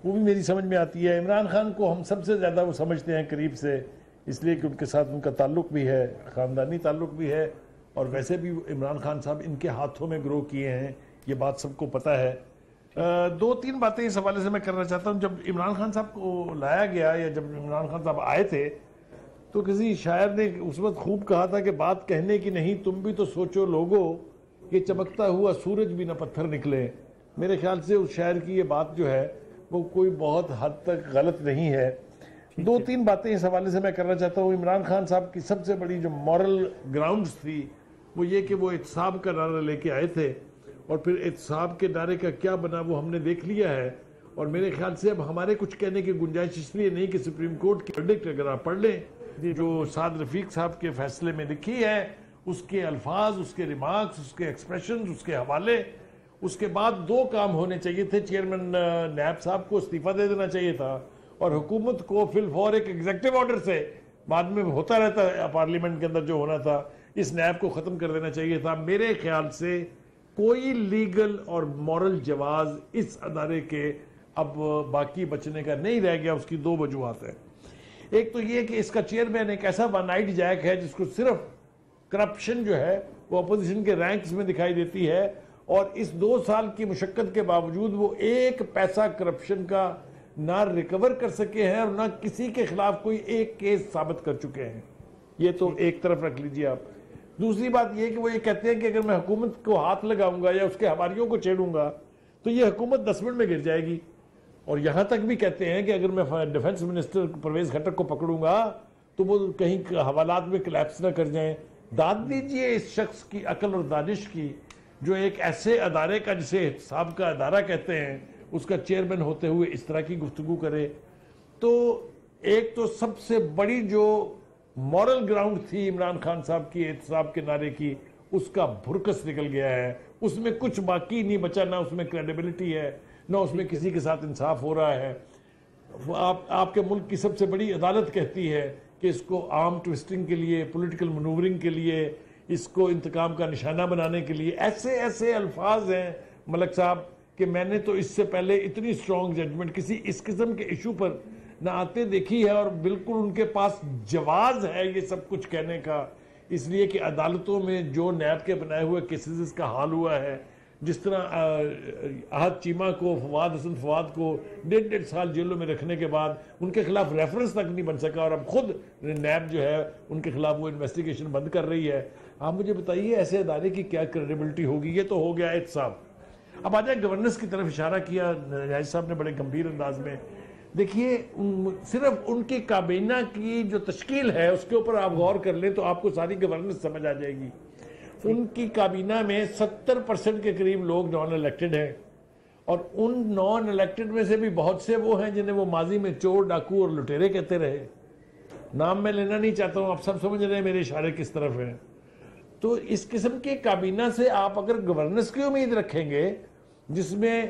وہ بھی میری سمجھ میں آتی ہے۔ عمران خان کو ہم سب سے زیادہ وہ سمجھتے ہیں قریب سے، اس لیے کہ ان کے ساتھ ان کا تعلق بھی ہے، خاندانی تعلق بھی ہے، اور ویسے بھی عمران خان صاحب ان کے ہاتھوں میں گرو کیے ہیں، یہ بات سب کو پتہ ہے۔ دو تین باتیں اس حوالے سے میں کرنا چاہتا ہوں۔ جب عمران خان صاحب کو لایا گیا، یا جب عمران خان صاحب آئے تھے، تو کسی شاعر نے اس وقت خوب کہا تھا کہ بات کہنے کی نہیں، تم بھی تو سوچو لوگو، یہ چمکتا ہوا سورج بھی نہ پتھر نکلے۔ میرے خیال سے اس شاعر کی یہ بات جو ہے وہ کوئی بہت حد تک غلط نہیں ہے۔ دو تین باتیں اس حوالے سے میں کرنا چاہتا ہوں۔ عمران خان صاحب کی سب سے بڑی جو مورل گراؤنڈز تھی وہ یہ کہ وہ احتساب کا نعرہ لے کے آئے تھے، اور پھر احتساب کے نعرے کا کیا بنا وہ ہم نے دیکھ لیا ہے، اور میرے خیال سے اب ہمارے کچھ کہنے کی گنجائش اس لیے نہیں کہ سپریم کورٹ کی ورڈکٹ اگر آپ پڑھ لیں جو سعد رفیق صاحب کے فیصلے میں لکھی ہے، اس کے الفاظ، اس کے ریمارکس، اس کے ایکسپریشنز، اس کے حوالے، اس کے بعد دو کام ہونے چاہیے تھے۔ چیئرمین نیب صاحب کو استعفیٰ دے دینا چاہیے تھا، اور حکومت کو فی الفور ایک ایگزیکٹو آرڈر سے، بعد میں ہوتا رہتا ہے پارلیمنٹ کے اندر جو ہونا تھا، اس نیب کو ختم کر دینا چاہیے تھا۔ میرے خیال سے کوئی لیگل اور مورل جواز اس ادارے کے اب باقی بچنے کا نہیں رہ گیا۔ اس کی دو وجوہات ہیں۔ ایک تو یہ کہ اس کا چیئرمین ایک ایسا ون نائٹ جیک ہے جس کو صرف کرپشن جو ہے وہ اپوزیشن کے رینکس میں دکھائی دیتی ہے، اور اس 2 سال کی مشقت کے باوجود وہ ایک پیسہ کرپشن کا نہ ریکور کر سکے ہیں، اور نہ کسی کے خلاف کوئی ایک کیس ثابت کر چکے ہیں۔ یہ تو ایک طرف رکھ لیجئے آپ۔ دوسری بات یہ کہ وہ یہ کہتے ہیں کہ اگر میں حکومت کو ہاتھ لگاؤں گا یا اس کے ہماریوں کو چھیڑوں گا تو یہ حکومت 10 منٹ میں گر جائے گی، اور یہاں تک بھی کہتے ہیں کہ اگر میں ڈیفنس منسٹر پرویز خٹک کو پکڑوں گا تو وہ کہیں حوالات میں کلیپس نہ کر جائیں۔ داد دیجئے اس شخص کی عقل اور دانش کی جو ایک ایسے ادارے کا جسے احتساب کا ادارہ کہتے ہیں اس کا چیئرمین ہوتے ہوئے اس طرح کی گفتگو کرے۔ تو ایک تو سب سے بڑی جو مورل گراؤنڈ تھی عمران خان صاحب کی احتساب کے نعرے کی، اس کا بھرکس نکل گیا ہے، اس میں کچھ باقی نہیں بچا، نہ اس میں کریڈیبلٹی ہے، نہ اس میں کسی کے ساتھ انصاف ہو رہا ہے۔ آپ کے ملک کی سب سے بڑی عدالت کہتی ہے کہ اس کو آرم ٹوسٹنگ کے لیے، پولیٹیکل منورنگ کے لیے، اس کو انتقام کا نشانہ بنانے کے لیے، ایسے ایسے الفاظ ہیں ملک صاحب کہ میں نے تو اس سے پہلے اتنی سٹرونگ ججمنٹ کسی اس قسم کے ایشو پر نہ آتے دیکھی ہے، اور بالکل ان کے پاس جواز ہے یہ سب کچھ کہنے کا، اس لیے کہ عدالتوں میں جو نیب کے بنائے ہوئے کیسز کا حال ہوا ہے، جس طرح احد چیمہ کو، فواد حسن فواد کو 1.5 سال جیلوں میں رکھنے کے بعد ان کے خلاف ریفرنس تک نہیں بن سکا، اور اب خود نیب جو ہے ان کے خلاف وہ انویسٹیگیشن بند کر رہی ہے۔ آپ مجھے بتائیے ایسے ادارے کی کیا کریڈیبلٹی ہوگی؟ یہ تو ہو گیا احتساب۔ اب آ جائے گورننس کی طرف، اشارہ کیا نیازی صاحب نے بڑے گمبھیر انداز میں۔ دیکھیے صرف ان کی کابینہ کی جو تشکیل ہے اس کے اوپر آپ غور کر لیں تو آپ کو ساری گورننس سمجھ آ جائے گی۔ ان کی کابینہ میں 70% کے قریب لوگ نان الیکٹڈ ہیں، اور ان نان الیکٹڈ میں سے بھی بہت سے وہ ہیں جنہیں وہ ماضی میں چور، ڈاکو اور لٹیرے کہتے رہے۔ نام میں لینا نہیں چاہتا ہوں، آپ سب سمجھ رہے ہیں میرے اشارے کس طرف ہیں۔ تو اس قسم کی کابینہ سے آپ اگر گورننس کی امید رکھیں گے، جس میں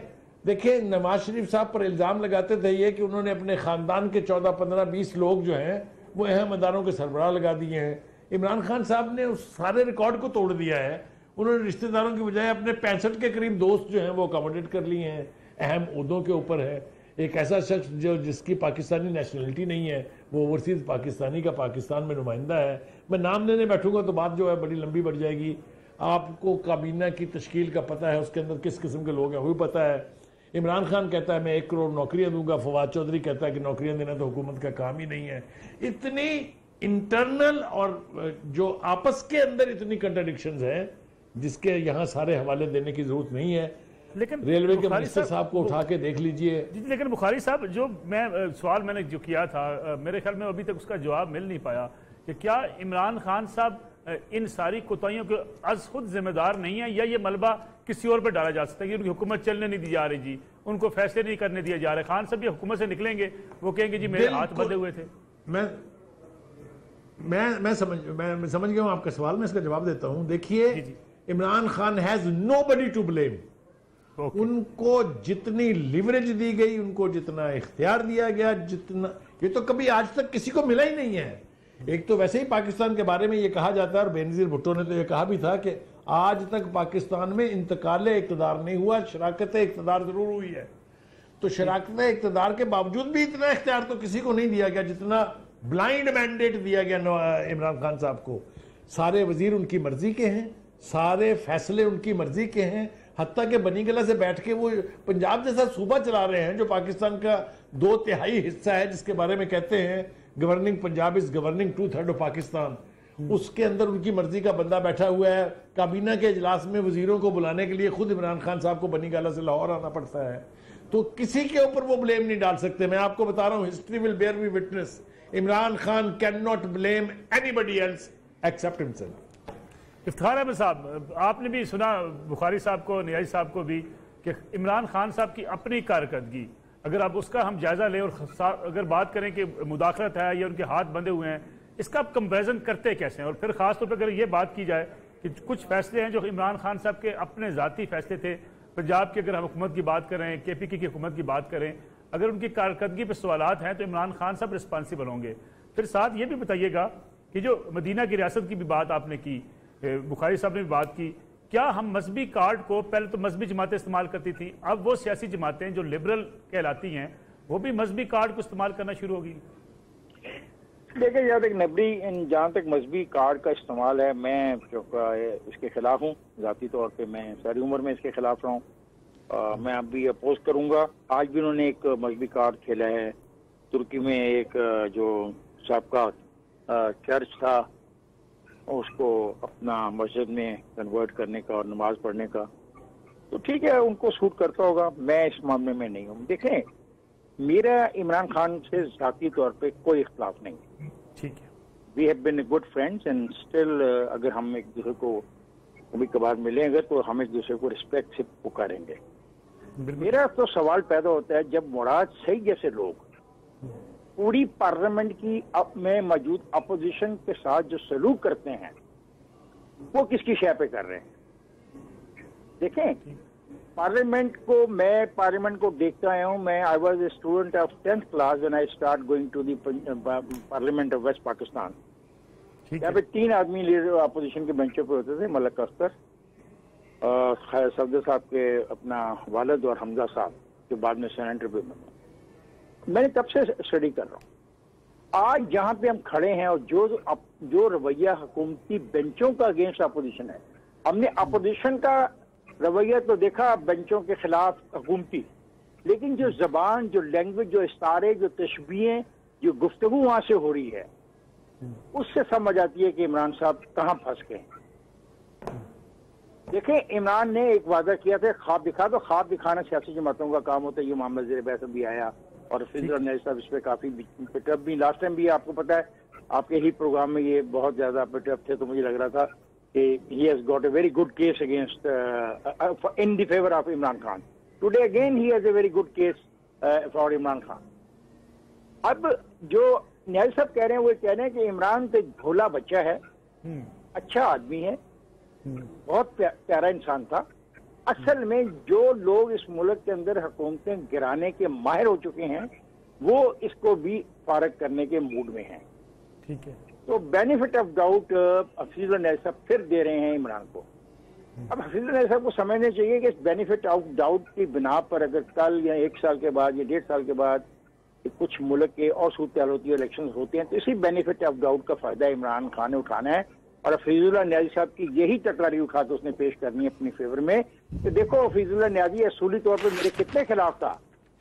دیکھیں نواز شریف صاحب پر الزام لگاتے تھے یہ کہ انہوں نے اپنے خاندان کے 14، 15، 20 لوگ جو ہیں وہ اہم اداروں کے سربراہ لگا دیے ہیں۔ عمران خان صاحب نے اس سارے ریکارڈ کو توڑ دیا ہے، انہوں نے رشتہ داروں کی بجائے اپنے 65 کے قریب دوست جو ہیں وہ اکاموڈیٹ کر لیے ہیں، اہم عہدوں کے اوپر ہے۔ ایک ایسا شخص جس کی پاکستانی نیشنلٹی نہیں ہے، وہ اوورسیز پاکستانی کا پاکستان میں نمائندہ ہے۔ میں نام لینے بیٹھوں گا تو بات جو ہے بڑی لمبی بڑھ جائے گی۔ آپ کو کابینہ کی تشکیل کا پتہ ہے، اس کے اندر کس قسم کے لوگ ہیں وہ بھی پتہ ہے۔ عمران خان کہتا ہے میں 1 کروڑ نوکریاں دوں گا، فواد چودھری کہتا ہے کہ نوکریاں دینا تو حکومت کا کام ہی نہیں ہے۔ اتنی انٹرنل اور جو آپس کے اندر اتنی کنٹرڈکشنز ہیں جس کے یہاں سارے حوالے دینے کی ضرورت نہیں ہے۔ لیکن ریلوے کے منسٹر صاحب کو اٹھا کے دیکھ لیجئے۔ لیکن بخاری صاحب جو سوال میں نے جو کیا تھا، میرے خیال میں ابھی تک اس کا جواب مل نہیں پایا کہ کیا عمران خان صاحب ان ساری کوتاہیوں کے از خود ذمہ دار نہیں ہیں، یا یہ ملبہ کسی اور پہ ڈالا جا سکتا ہے کہ ان کی حکومت چلنے نہیں دی جا رہی، جی ان کو فیصلے نہیں کرنے دیا جا رہے؟ خان صاحب یہ حکومت سے نکلیں گے، وہ کہیں گے جی میرے ہاتھ بندھے ہوئے تھے۔ میں سمجھ گیا ہوں آپ کا سوال. میں اس کا جواب دیتا ہوں. دیکھیے, Imran Khan has nobody to blame. ان کو جتنی لیوریج دی گئی, ان کو جتنا اختیار دیا گیا, جتنا, یہ تو کبھی آج تک کسی کو ملا ہی نہیں ہے. ایک تو ویسے ہی پاکستان کے بارے میں یہ کہا جاتا ہے, اور بینظیر بھٹو نے تو یہ کہا بھی تھا کہ آج تک پاکستان میں انتقال اقتدار نہیں ہوا, شراکت اقتدار ضرور ہوئی ہے. تو شراکت اقتدار کے باوجود بھی اتنا اختیار تو کسی کو نہیں دیا گیا جتنا بلائنڈ مینڈیٹ دیا گیا عمران خان صاحب کو. سارے وزیر ان کی مرضی کے ہیں, سارے فیصلے ان کی مرضی کے ہیں, حتیٰ کہ بنی گلہ سے بیٹھ کے وہ پنجاب جیسا صوبہ چلا رہے ہیں جو پاکستان کا 2/3 حصہ ہے, جس کے بارے میں کہتے ہیں governing Punjab is governing 2/3 of Pakistan. اس کے اندر ان کی مرضی کا بندہ بیٹھا ہوا ہے. کابینہ کے اجلاس میں وزیروں کو بلانے کے لیے خود عمران خان صاحب کو بنی گالہ سے لاہور آنا پڑتا ہے. تو کسی کے اوپر وہ بلیم نہیں ڈال سکتے. میں آپ کو بتا رہا ہوں, history will bear me witness, Imran Khan cannot blame anybody else except himself. Iftikhar Ahmed صاحب, آپ نے بھی سنا بخاری صاحب کو, نیازی صاحب کو بھی, کہ عمران خان صاحب کی اپنی کارکردگی, اگر آپ اس کا ہم جائزہ لیں اور اگر بات کریں کہ مداخلت ہے یا ان کے ہاتھ بندھے ہوئے ہیں, اس کا آپ کمپیریزن کرتے کیسے ہیں؟ اور پھر خاص طور پر اگر یہ بات کی جائے کہ کچھ فیصلے ہیں جو عمران خان صاحب کے اپنے ذاتی فیصلے تھے, پنجاب کی اگر ہم حکومت کی بات کریں, KPK کی حکومت کی بات کریں, اگر ان کی کارکردگی پہ سوالات ہیں تو عمران خان صاحب رسپانسیبل ہوں گے. پھر ساتھ یہ بھی بتائیے گا کہ جو مدینہ کی ریاست کی بھی بات آپ نے کی, بخاری صاحب نے بھی بات کی, کیا ہم مذہبی کارڈ کو, پہلے تو مذہبی جماعتیں استعمال کرتی تھیں, اب وہ سیاسی جماعتیں جو لبرل کہلاتی ہیں وہ بھی مذہبی کارڈ کو استعمال کرنا شروع ہوگی؟ دیکھیں یاد ایک نبی, جہاں تک مذہبی کارڈ کا استعمال ہے, میں اس کے خلاف ہوں. ذاتی طور پہ میں ساری عمر میں اس کے خلاف رہا ہوں. میں اب بھی اپوز کروں گا. آج بھی انہوں نے ایک مذہبی کارڈ کھیلا ہے. ترکی میں ایک جو سابقہ چرچ تھا, اس کو اپنا مسجد میں کنورٹ کرنے کا اور نماز پڑھنے کا, تو ٹھیک ہے, ان کو سوٹ کرتا ہوگا. میں اس معاملے میں نہیں ہوں. دیکھیں, میرا عمران خان سے ذاتی طور پہ کوئی اختلاف نہیں. ٹھیک ہے, we have been a good friends and still اگر ہم ایک دوسرے کو کبھی کبھار ملیں گے تو ہم ایک دوسرے کو رسپیکٹ سے پکاریں گے. میرا تو سوال پیدا ہوتا ہے, جب مراد صحیح جیسے لوگ پوری پارلیمنٹ کی میں موجود اپوزیشن کے ساتھ جو سلوک کرتے ہیں, وہ کس کی شے پہ کر رہے ہیں؟ دیکھیں, پارلیمنٹ کو دیکھتا آیا ہوں. میں I was a student of 10th class when I start going to the parliament of West Pakistan. یہاں پہ 3 آدمی لیڈر اپوزیشن کے بینچوں پہ ہوتے تھے, ملک اختر, صفدر صاحب کے اپنا والد, اور حمزہ صاحب جو بعد میں سینیٹر بھی بنے. میں نے تب سے اسٹڈی کر رہا ہوں. آج جہاں پہ ہم کھڑے ہیں اور جو رویہ حکومتی بینچوں کا اگینسٹ اپوزیشن ہے, ہم نے اپوزیشن کا رویہ تو دیکھا بینچوں کے خلاف حکومتی, لیکن جو زبان, جو لینگویج, جو استعارے, جو تشبیہیں, جو گفتگو وہاں سے ہو رہی ہے, اس سے سمجھ آتی ہے کہ عمران صاحب کہاں پھنس گئے. دیکھیں, عمران نے ایک وعدہ کیا تھا, خواب دکھا. تو خواب دکھانا سیاسی جماعتوں کا کام ہوتا ہے. یہ معاملہ زیر بحث بھی آیا اور فضل نیازی صاحب اس پہ کافی پٹ اپ بھی لاسٹ ٹائم بھی, آپ کو پتا ہے آپ کے ہی پروگرام میں یہ بہت زیادہ پٹ اپ تھے. تو مجھے لگ رہا تھا کہ he has got a very good case against in the favor of Imran Khan. Today again he has a very good case for Imran Khan. اب جو نیازی صاحب کہہ رہے ہیں وہ کہہ رہے ہیں کہ عمران تو بھولا بچہ ہے, اچھا آدمی ہے, بہت پیارا انسان تھا. اصل میں جو لوگ اس ملک کے اندر حکومتیں گرانے کے ماہر ہو چکے ہیں, وہ اس کو بھی فارغ کرنے کے موڈ میں ہیں. ٹھیک ہے, تو بینیفٹ آف ڈاؤٹ حفیظ اللہ نیازی صاحب پھر دے رہے ہیں عمران کو. اب حفیظ اللہ نیازی صاحب کو سمجھنا چاہیے کہ اس بینیفٹ آف ڈاؤٹ کی بنا پر اگر کل یا 1 سال کے بعد یا 1.5 سال کے بعد کچھ ملک کے اور صورتحال ہوتی ہے, الیکشن ہوتے ہیں, تو اسی بینیفٹ آف ڈاؤٹ کا فائدہ عمران خان نے اٹھانا ہے. اور حفیظ اللہ نیازی صاحب کی یہی تکراری اٹھا کے اس نے پیش کرنی ہے اپنی فیور میں کہ دیکھو حفیظ اللہ نیازی اصولی طور پہ میرے کتنے خلاف تھا,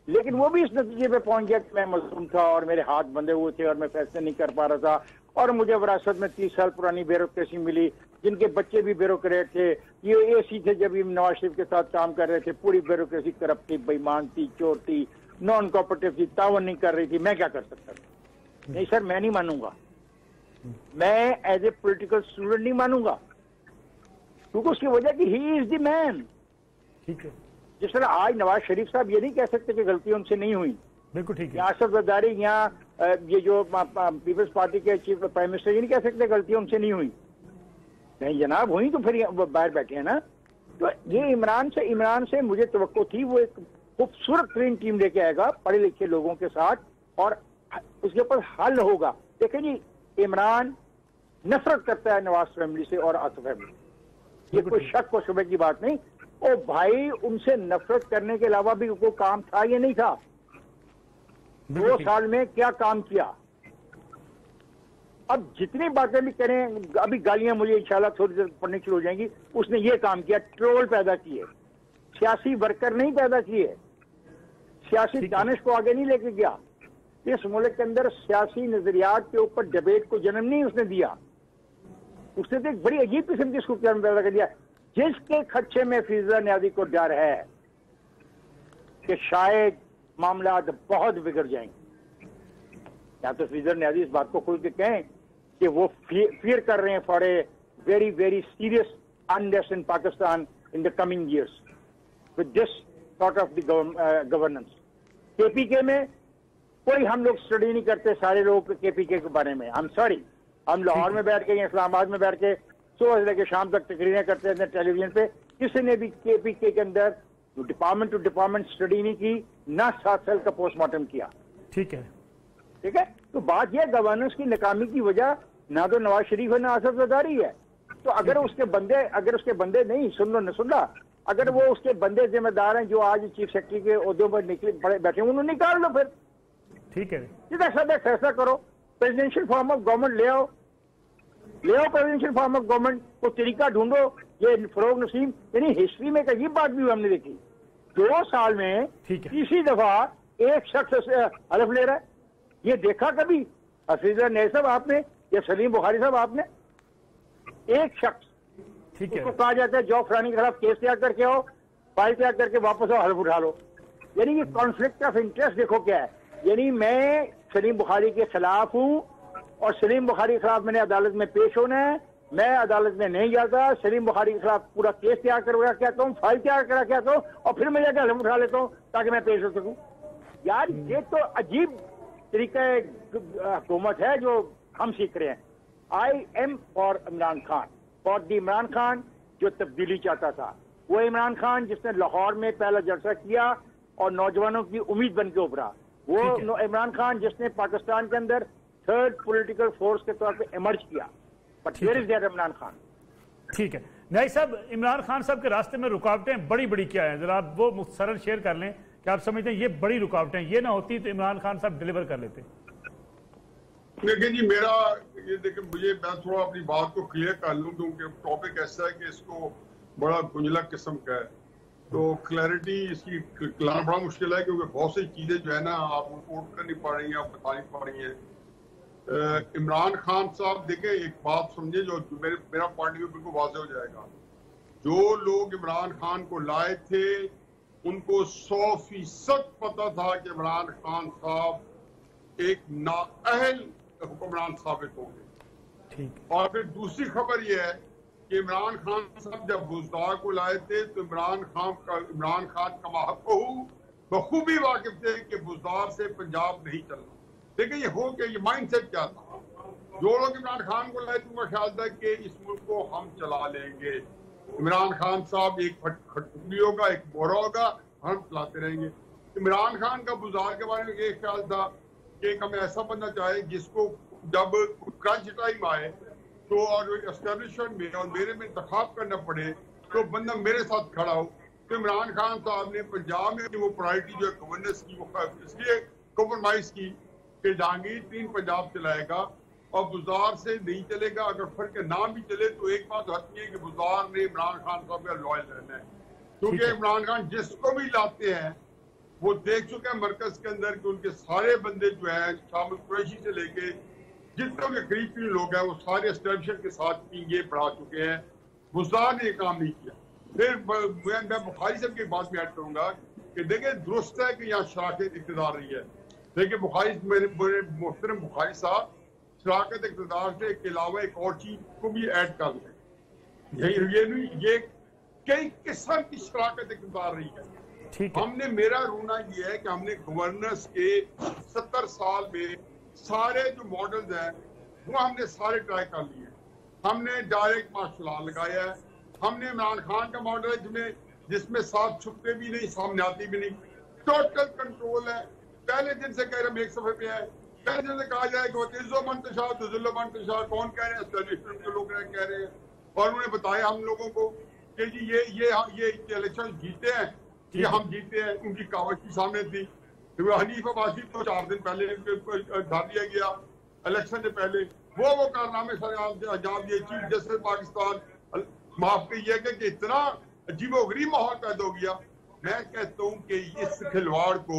لیکن وہ بھی اس نتیجے پہ پہنچ گیا کہ میں مظلوم تھا اور میرے ہاتھ بندھے ہوئے تھے اور میں فیصلے نہیں کر پا رہا تھا, اور مجھے وراثت میں 30 سال پرانی بیوروکریسی ملی, جن کے بچے بھی بیوروکریٹ تھے. یہ ایسی تھے جب یہ نواز شریف کے ساتھ کام کر رہے تھے, پوری بیوروکریسی کرپٹ تھی, بےمان تھی, چور تھی, نان کوپریٹو تھی, تعاون نہیں کر رہی تھی. میں کیا کر سکتا تھا؟ نہیں سر, میں نہیں مانوں گا. میں ایز اے پولیٹیکل اسٹوڈنٹ نہیں مانوں گا, کیونکہ اس کی وجہ کہ ہی از دی مین. ٹھیک ہے, جس طرح آج نواز شریف صاحب یہ نہیں کہہ سکتے کہ غلطی ان سے نہیں ہوئی. بالکل ٹھیک ہے. یا اسد زرداری یا یہ جو پیپلز پارٹی کے چیف پرائم منسٹر یہ نہیں کہہ سکتے غلطیاں ان سے نہیں ہوئی. نہیں جناب ہوئی تو پھر باہر بیٹھے ہیں نا. تو یہ عمران سے مجھے توقع تھی وہ ایک خوبصورت ترین ٹیم لے کے آئے گا پڑھے لکھے لوگوں کے ساتھ اور اس کے اوپر حل ہوگا. دیکھیں جی عمران نفرت کرتا ہے نواز فیملی سے اور آصف فیملی, یہ کوئی شک و شبہ کی بات نہیں. او بھائی ان سے نفرت کرنے کے علاوہ بھی کوئی کام تھا یا نہیں تھا؟ 2 سال میں کیا کام کیا؟ اب جتنی باتیں بھی کریں, ابھی گالیاں مجھے انشاءاللہ تھوڑی دیر پڑھنی شروع ہو جائیں گی. اس نے یہ کام کیا, ٹرول پیدا کیے, سیاسی ورکر نہیں پیدا کیے, سیاسی دانش کو آگے نہیں لے کے گیا. اس ملک کے اندر سیاسی نظریات کے اوپر ڈیبیٹ کو جنم نہیں اس نے دیا. اس نے تو ایک بڑی عجیب قسم کی اس کو پیدا کر دیا, جس کے خدشے میں فیضا نیازی کو ڈر ہے کہ شاید معاملات بہت بگڑ جائیں گے. یا تو فیضا نیازی اس بات کو کھل کے کہیں کہ وہ فیئر کر رہے ہیں for a very very serious unrest in Pakistan in the coming years with this sort of the governance. کے پی کے میں کوئی ہم لوگ اسٹڈی نہیں کرتے سارے لوگ کے پی کے بارے میں. I'm sorry, ہم لاہور میں بیٹھ کے یا اسلام آباد میں بیٹھ کے صبح سے لے کے شام تک تقریریں کرتے ہیں ٹیلی ویژن پہ. کسی نے بھی کے پی کے اندر ڈپارٹمنٹ ٹو ڈپارٹمنٹ اسٹڈی نہیں کی, نہ 7 سال کا پوسٹ مارٹم کیا. ٹھیک ہے. تو بات یہ گورننس کی ناکامی کی وجہ نہ تو نواز شریف ہے نہ آصف زرداری ہے. تو اگر اس کے بندے نہیں سن لو, اگر وہ اس کے بندے ذمہ دار ہیں جو آج چیف سیکرٹری کے عہدوں پر نکلے بیٹھے انہوں نے نکال لو. پھر ٹھیک ہے, سیدھا سادہ فیصلہ کرو, پریزیڈنشیل فارم آف گورنمنٹ لے آؤ پریزیڈنشیل فارم آف گورنمنٹ کو طریقہ ڈھونڈو. یہ فروغ نسیم یعنی ہسٹری میں عجیب بات بھی ہم نے دیکھی, 2 سال میں تیسری دفعہ ایک شخص حلف لے رہا ہے. یہ دیکھا کبھی حفیظ نیز صاحب آپ نے یا سلیم بخاری صاحب آپ نے؟ ایک شخص اس کو کہا جاتا ہے جو فلانی کے خلاف کیس تیار کر کے آؤ, فائل تیار کر کے واپس آؤ, حلف اٹھا لو. یعنی یہ کانفلکٹ آف انٹرسٹ دیکھو کیا ہے. یعنی میں سلیم بخاری کے خلاف ہوں اور سلیم بخاری کے خلاف میں نے عدالت میں پیش ہونا ہے, میں عدالت میں نہیں جاتا, سلیم بخاری کے خلاف پورا کیس تیار کروا کہتا ہوں, فائل تیار کرا کہتا ہوں, اور پھر میں جا کے حلف اٹھا لیتا ہوں تاکہ میں پیش ہو سکوں. یار یہ تو عجیب طریقہ حکومت ہے جو ہم سیکھ رہے ہیں. I am for Imran Khan, for the Imran Khan جو تبدیلی چاہتا تھا, وہ عمران خان جس نے لاہور میں پہلا جلسہ کیا اور نوجوانوں کی امید بن کے ابھرا, وہ عمران خان جس نے پاکستان کے اندر 3rd پولیٹیکل فورس کے طور پہ ایمرج کیا. But where is that Imran Khan? ٹھیک ہے نیازی صاحب, عمران خان صاحب کے راستے میں رکاوٹیں بڑی بڑی کیا ہیں, ذرا آپ وہ مختصراً شیئر کر لیں کہ آپ سمجھتے ہیں یہ بڑی رکاوٹیں, یہ نہ ہوتی تو عمران خان صاحب ڈیلیور کر لیتے. دیکھیں جی میرا یہ دیکھیں میں تھوڑا اپنی بات کو کلیئر کر لوں کیونکہ ٹاپک ایسا ہے کہ اس کو بڑا گنجلا قسم کا ہے, تو کلیئرٹی اس کی کلانا بڑا مشکل ہے کیونکہ بہت سی چیزیں جو ہے نا آپ رپورٹ کرنی پڑ رہی ہیں, آپ بتانی پڑ رہی ہیں. عمران خان صاحب دیکھیں ایک بات سمجھے جو میرا پوائنٹ آف ویو بالکل واضح ہو جائے گا. جو لوگ عمران خان کو لائے تھے ان کو 100% پتا تھا کہ عمران خان صاحب ایک نااہل حکمران ثابت ہوں گے. اور پھر دوسری خبر یہ ہے کہ عمران خان صاحب جب بزدار کو لائے تھے تو عمران خان کما حقہ بخوبی واقف تھے کہ بزدار سے پنجاب نہیں چلنا. دیکھیں یہ ہو کہ یہ مائنڈ سیٹ کیا تھا, جو لوگ عمران خان کو لائے تھے ان کا خیال تھا کہ اس ملک کو ہم چلا لیں گے, عمران خان صاحب ایک کھٹکلی ہوگا, ایک بورا ہوگا, ہم چلاتے رہیں گے. عمران خان کا بزدار کے بارے میں یہ خیال تھا کہ ہمیں ایسا بننا چاہے جس کو جب کرنچ ٹائم آئے تو اور اسٹیبلشمنٹ میں اور میرے میں انتخاب کرنا پڑے تو بندہ میرے ساتھ کھڑا ہو. تو عمران خان صاحب نے پنجاب میں وہ پرائرٹی جو ہے گورننس کی وہ اس لیے کمپرومائز کی کہ جہانگیر 3 پنجاب چلائے گا اور بزدار سے نہیں چلے گا. اگر فرق نام بھی چلے تو ایک بات حتمی ہے کہ بزدار نے عمران خان صاحب کا لوائل رہنا ہے, کیونکہ عمران خان جس کو بھی لاتے ہیں وہ دیکھ چکے ہیں مرکز کے اندر کہ ان کے سارے بندے جو ہیں شامل قریشی سے لے کے جتنے کے قریب لوگ ہیں وہ سارے اسٹیبلشمنٹ کے ساتھ پینگے پڑھا چکے ہیں. بزدار نے یہ کام نہیں کیا. پھر میں بخاری صاحب کی بات میں ایڈ کروں گا کہ دیکھیں درست ہے کہ یہاں شراکت اقتدار رہی ہے, دیکھیں بخاری میرے محترم بخاری صاحب شراکت اقتدار سے کے علاوہ ایک اور چیز کو بھی ایڈ کر لیں. یہ کئی قسم کی شراکت اقتدار رہی ہے. ہم نے میرا رونا یہ ہے کہ ہم نے گورننس کے 70 سال میں سارے جو ماڈلز ہیں وہ ہم نے سارے ٹرائی کر لیے. ہم نے ڈائریکٹ مارشل لا لگایا ہے. ہم نے عمران خان کا ماڈل ہے جس میں ساتھ چھپتے بھی نہیں, سامنے آتی بھی نہیں. ٹوٹل کنٹرول ہے. پہلے دن سے کہہ رہے ہم ایک صفحے پہ آئے, پہلے دن سے کہا جائے کہ وہ تیزو منتشا تزلو منتشا کون کہہ رہے ہیں, اسٹیبلشمنٹ کے لوگ کہہ رہے ہیں. اور انہوں نے بتایا ہم لوگوں کو کہ جی یہ الیکشن جیتے ہیں, یہ ہم جیتے ہیں. ان کی کاوش سامنے تھی. حنیف عباسی کو 4 دن پہلے ڈال دیا گیا الیکشن سے پہلے. وہ کارنامے سر انجام دیے. چیف جسٹس پاکستان معاف کیجیے کہ اتنا عجیب و غریب ماحول پیدا ہو گیا. میں کہتا ہوں کہ اس کھلواڑ کو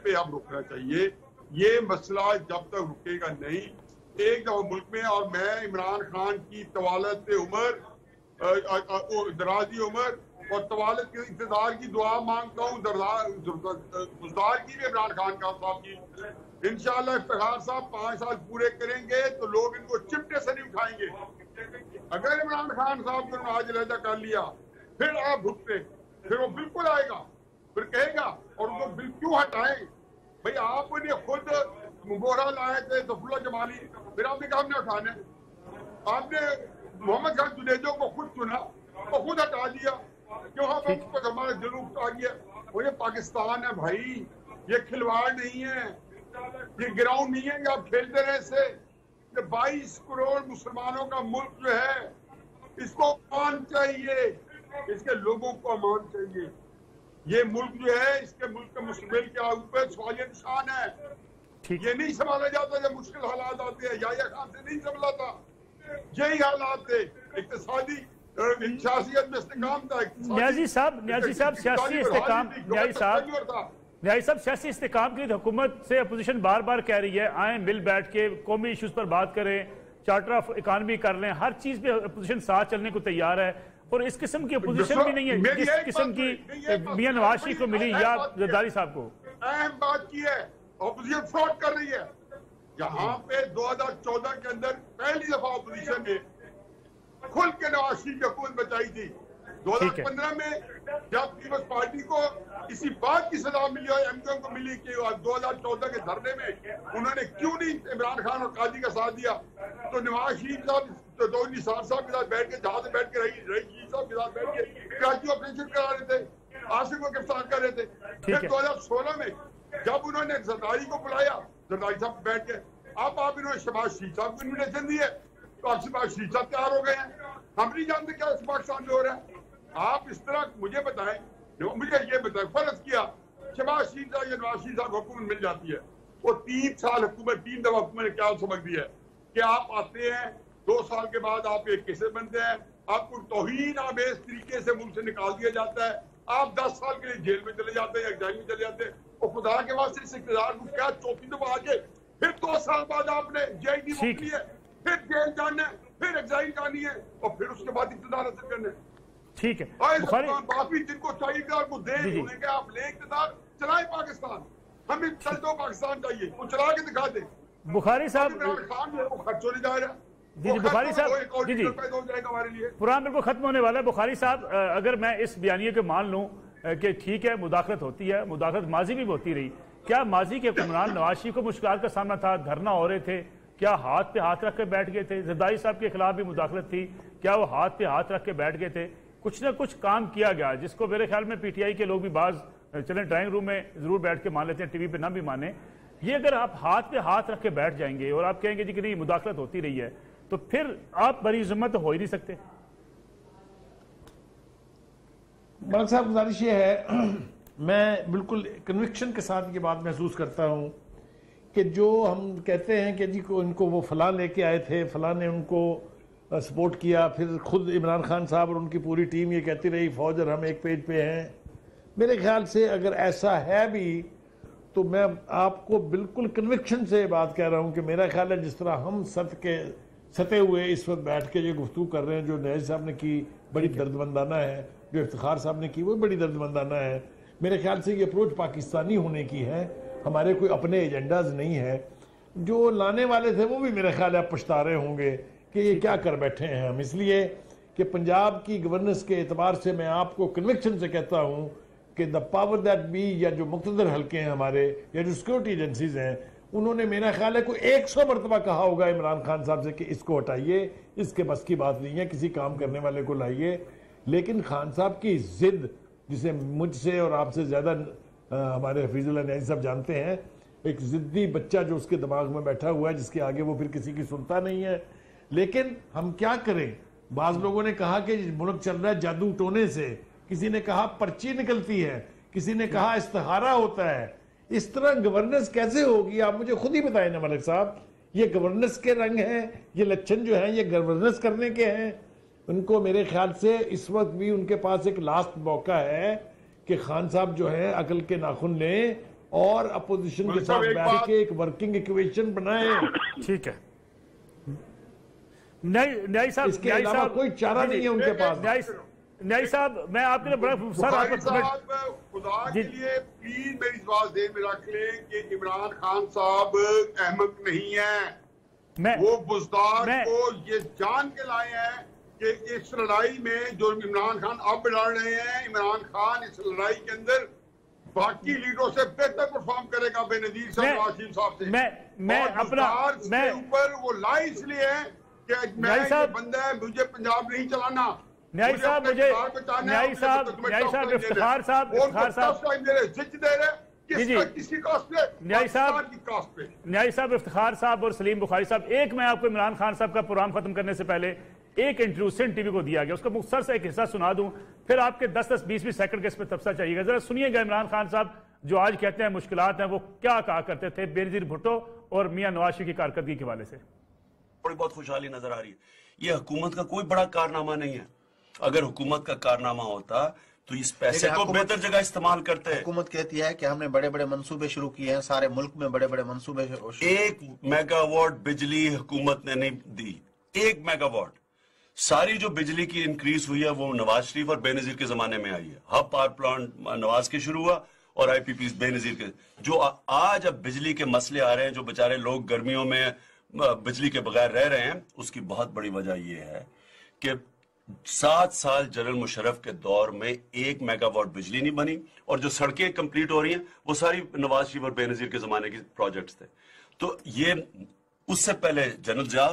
پہ اب رکنا چاہیے. یہ مسئلہ جب تک رکے گا نہیں, ایک دفعہ ملک میں, اور میں عمران خان کی طوالت عمر, درازی عمر اور طوالت کے اقتدار کی دعا مانگتا ہوں. گزار کی بھی عمران خان صاحب کی. انشاءاللہ افتخار صاحب 5 سال پورے کریں گے تو لوگ ان کو چپٹے سے نہیں اٹھائیں گے. اگر عمران خان صاحب کو آج علیحدہ کر لیا پھر آپ بھگتے, پھر وہ بالکل آئے گا, پھر کہے گا. اور ان کو بالکل کیوں ہٹائیں بھائی؟ آپ نے خود مبورہ لائے تھے ظفر اللہ جمالی, پھر آپ نے کہا ہم نے اٹھانا. آپ نے محمد خان جنیجو کو خود چنا اور خود ہٹا دیا. کیوں ہمارا جنوب آ گیا. وہ یہ پاکستان ہے بھائی, یہ کھلواڑ نہیں ہے, یہ گراؤنڈ نہیں ہے کہ آپ کھیلتے رہے سے. یہ 22 کروڑ مسلمانوں کا ملک جو ہے, اس کو امان چاہیے, اس کے لوگوں کو امان چاہیے. یہ ملک جو ہے, اس کے ملک کے مستقبل کے اوپر سوالیہ نشان ہے. یہ نہیں سنبھالا جاتا جب مشکل حالات آتے ہیں. یحییٰ خان سے نہیں سنبھلا تھا. یہی حالات تھے. اقتصادی سیاست میں استحکام تھا. نیازی صاحب سیاسی استحکام, نیازی صاحب سیاسی استحکام کی حکومت سے اپوزیشن بار بار کہہ رہی ہے آئیں مل بیٹھ کے قومی ایشوز پر بات کریں, چارٹر آف اکانومی کر لیں. ہر چیز پہ اپوزیشن ساتھ چلنے کو تیار ہے. اور اس قسم کی اپوزیشن بھی نہیں ہے جس قسم کی میاں نواز شریف کو ملی یا زرداری صاحب کو. اہم بات کی ہے, اپوزیشن فراڈ کر رہی ہے. یہاں پہ 2014 کے اندر پہلی دفعہ اپوزیشن نے کھل کے نواز شریف کی حکومت بچائی تھی. 2015 میں جب پیپلز پارٹی کو اسی بات کی سزا ملی اور ایم کیو ایم کو ملی کہ 2014 کے دھرنے میں انہوں نے کیوں نہیں عمران خان اور قاضی کا ساتھ دیا, تو نواز شریف صاحب تو نثار صاحب کے ساتھ بیٹھ کے, جہاں سے بیٹھ کے رہی صاحب کے ساتھ بیٹھ کے کراچی آپریشن کرا رہے تھے, آصف کو گرفتار کر رہے تھے. پھر 2016 میں جب انہوں نے زرداری کو بلایا, زرداری صاحب بیٹھ کے, اب آپ انہوں نے شہباز شریف صاحب کو انویٹیشن دی ہے, تو اب شہباز شریف صاحب تیار ہو گئے ہیں. ہم نہیں جانتے کیا اس پاکستان میں ہو رہا ہے. آپ اس طرح مجھے بتائیں, مجھے یہ بتائیں, فرض کیا شہباز شریف صاحب یا نواز شریف صاحب حکومت مل جاتی ہے, وہ 3 سال حکومت, 3 دفعہ حکومت نے کیا سبق دیا ہے کہ آپ آتے ہیں 2 سال کے بعد آپ ایک کیسے بنتے ہیں, آپ کو توہین آمیز طریقے سے ملک سے نکال دیا جاتا ہے, آپ 10 سال کے لیے جیل میں چلے جاتے ہیں یا جیل میں چلے جاتے ہیں. اور خدا کے واسطے اس اقتدار کو کیا 4تھی دفعہ آ کے پھر 2 سال بعد آپ نے جے ڈی موکلی ہے, پھر جیل جانا ہے, پھر ایگزائل جانی ہے, اور پھر اس کے بعد اقتدار حاصل کرنا ہے. ٹھیک ہے, باقی جن کو چاہیے اقتدار کو دیں, انہیں کہ آپ لیں اقتدار, چلائیں پاکستان. ہمیں چل دو پاکستان چاہیے, وہ چلا کے دکھا دیں. بخاری صاحب خان جو ہے وہ خرچ ہونے جا رہا ہے. جی بخاری صاحب, جی پروگرام بالکل ختم ہونے والا ہے. بخاری صاحب, اگر میں اس بیانیے کو مان لوں کہ ٹھیک ہے مداخلت ہوتی ہے, مداخلت ماضی بھی ہوتی رہی, کیا ماضی کے حکمران نواز شریف کو مشکلات کا سامنا تھا, دھرنا ہو رہے تھے, کیا ہاتھ پہ ہاتھ رکھ کے بیٹھ گئے تھے؟ زرداری صاحب کے خلاف بھی مداخلت تھی, کیا وہ ہاتھ پہ ہاتھ رکھ کے بیٹھ گئے تھے؟ کچھ نہ کچھ کام کیا گیا جس کو میرے خیال میں پی ٹی آئی کے لوگ بھی بعض چلیں ڈرائنگ روم میں ضرور بیٹھ کے مان لیتے ہیں, ٹی وی پہ نہ بھی مانیں. یہ اگر آپ ہاتھ پہ ہاتھ رکھ کے بیٹھ جائیں گے اور آپ کہیں گے جی کہ نہیں مداخلت ہوتی رہی ہے, تو پھر آپ بری ذمت ہو ہی نہیں سکتے. ملک صاحب گزارش یہ ہے, میں بالکل کنوکشن کے ساتھ یہ بات محسوس کرتا ہوں کہ جو ہم کہتے ہیں کہ جی ان کو وہ فلاں لے کے آئے تھے, فلاں نے ان کو سپورٹ کیا, پھر خود عمران خان صاحب اور ان کی پوری ٹیم یہ کہتی رہی فوج اور ہم ایک پیج پہ ہیں. میرے خیال سے اگر ایسا ہے بھی تو میں آپ کو بالکل کنوکشن سے بات کہہ رہا ہوں کہ میرا خیال ہے جس طرح ہم ستے ہوئے اس وقت بیٹھ کے یہ گفتگو کر رہے ہیں, جو نیاز صاحب نے کی بڑی دردمندانہ ہے, جو افتخار صاحب نے کی وہ بڑی دردمندانہ ہے. میرے خیال سے یہ اپروچ پاکستانی ہونے کی ہے, ہمارے کوئی اپنے ایجنڈاز نہیں ہے. جو لانے والے تھے وہ بھی میرے خیال ہے پچھتا رہے ہوں گے کہ یہ کیا کر بیٹھے ہیں ہم. اس لیے کہ پنجاب کی گورننس کے اعتبار سے میں آپ کو کنوکشن سے کہتا ہوں کہ دا پاور دیٹ بی یا جو مقتدر حلقے ہیں ہمارے یا جو سیکورٹی ایجنسیز ہیں انہوں نے میرا خیال ہے کوئی 100 مرتبہ کہا ہوگا عمران خان صاحب سے کہ اس کو ہٹائیے، اس کے بس کی بات نہیں ہے، کسی کام کرنے والے کو لائیے. لیکن خان صاحب کی ضد، جسے مجھ سے اور آپ سے زیادہ ہمارے حفیظ اللہ نیازی صاحب جانتے ہیں، ایک ضدی بچہ جو اس کے دماغ میں بیٹھا ہوا ہے جس کے آگے وہ پھر کسی کی سنتا نہیں ہے. لیکن ہم کیا کریں؟ بعض لوگوں نے کہا کہ ملک چل رہا ہے جادو ٹونے سے، کسی نے کہا پرچی نکلتی ہے، کسی نے کہا استخارہ ہوتا ہے. اس طرح گورننس کیسے ہوگی؟ آپ مجھے خود ہی بتائیں نا ملک صاحب. یہ گورننس کے رنگ ہیں، یہ لچھن جو ہیں یہ گورننس کرنے کے ہیں. ان کو میرے خیال سے اس وقت بھی ان کے پاس ایک لاسٹ موقع ہے کہ خان صاحب جو ہیں عقل کے ناخن لیں اور اپوزیشن کے ساتھ بیٹھ کے ایک ورکنگ ایکویشن بنائیں. ٹھیک ہے نیازی صاحب، اس کے علاوہ کوئی چارہ نہیں ہے ان کے پاس. نیازی صاحب میں آپ کے لیے خدا کے لیے پلیز میری بات ذہن میں رکھ لیں کہ عمران خان صاحب احمق نہیں ہیں. وہ بزدار کو یہ جان کے لائے ہیں کہ اس لڑائی میں جو عمران خان اب لڑ رہے ہیں، عمران خان اس لڑائی کے اندر باقی لیڈروں سے بہتر پرفارم کرے گا بے نظیر صاحب نواز شریف صاحب سے. میں اپنا میں اوپر وہ لائی اس لیے ہے کہ میں یہ بندہ ہے، مجھے پنجاب نہیں چلانا. نیازی صاحب مجھے نیازی صاحب افتخار صاحب نیازی صاحب افتخار صاحب اور سلیم بخاری صاحب، ایک میں آپ کو عمران خان صاحب کا پروگرام ختم کرنے سے پہلے ایک انٹرویو سندھ ٹی وی کو دیا گیا، اس کا مختصر سے ایک حصہ سنا دوں، پھر آپ کے 10-20 سیکنڈ کے اس پہ تبصرہ چاہیے گا. ذرا سنیے گا عمران خان صاحب جو آج کہتے ہیں مشکلات ہیں وہ کیا کہا کرتے تھے بے نظیر بھٹو اور میاں نواز شریف کی کارکردگی کے حوالے سے. بڑی بہت خوشحالی نظر آ رہی ہے. یہ حکومت کا کوئی بڑا کارنامہ نہیں ہے. اگر حکومت کا کارنامہ ہوتا تو اس پیسے کو بہتر جگہ استعمال کرتے. حکومت کہتی ہے کہ ہم نے بڑے بڑے منصوبے شروع کیے ہیں، سارے ملک میں بڑے بڑے منصوبے. 1 میگا واٹ بجلی حکومت نے نہیں دی. 1 میگا واٹ. ساری جو بجلی کی انکریز ہوئی ہے وہ نواز شریف اور بے نظیر کے زمانے میں آئی ہے. ہب پاور پلانٹ نواز کے شروع ہوا اور آئی پی پیز بے نظیر کے. جو آج اب بجلی کے مسئلے آ رہے ہیں، جو بیچارے لوگ گرمیوں میں بجلی کے بغیر رہ رہے ہیں، اس کی بہت بڑی وجہ یہ ہے کہ 7 سال جنرل مشرف کے دور میں 1 میگا واٹ بجلی نہیں بنی، اور جو سڑکیں کمپلیٹ ہو رہی ہیں وہ ساری نواز شریف اور بے نظیر کے زمانے کے پروجیکٹس تھے. تو یہ اس سے پہلے جنرل ضیاء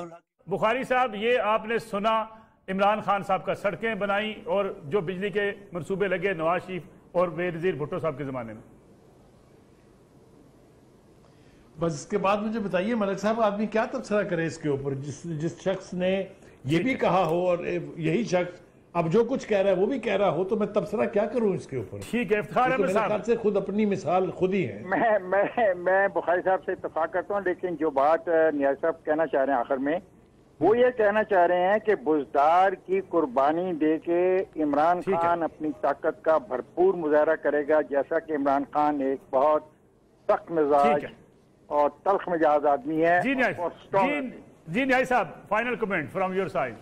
بخاری صاحب، یہ آپ نے سنا عمران خان صاحب کا سڑکیں بنائی اور جو بجلی کے منصوبے لگے نواز شریف اور بے نظیر بھٹو صاحب کے زمانے میں. بس اس کے بعد مجھے بتائیے ملک صاحب، آدمی کیا تبصرہ کرے اس کے اوپر جس شخص نے یہ بھی کہا ہو اور یہی شخص اب جو کچھ کہہ رہا ہے وہ بھی کہہ رہا ہو، تو میں تبصرہ کیا کروں اس کے اوپر؟ ٹھیک ہے افتخار احمد صاحب، میرے خیال سے خود اپنی مثال خود ہی ہے. میں بخاری صاحب سے اتفاق کرتا ہوں، لیکن جو بات نیاز صاحب کہنا چاہ رہے ہیں آخر میں وہ یہ کہنا چاہ رہے ہیں کہ بزدار کی قربانی دے کے عمران خان اپنی طاقت کا بھرپور مظاہرہ کرے گا، جیسا کہ عمران خان ایک بہت سخت مزاج اور تلخ مزاج آدمی ہے. جی نیازی صاحب final comment from your side.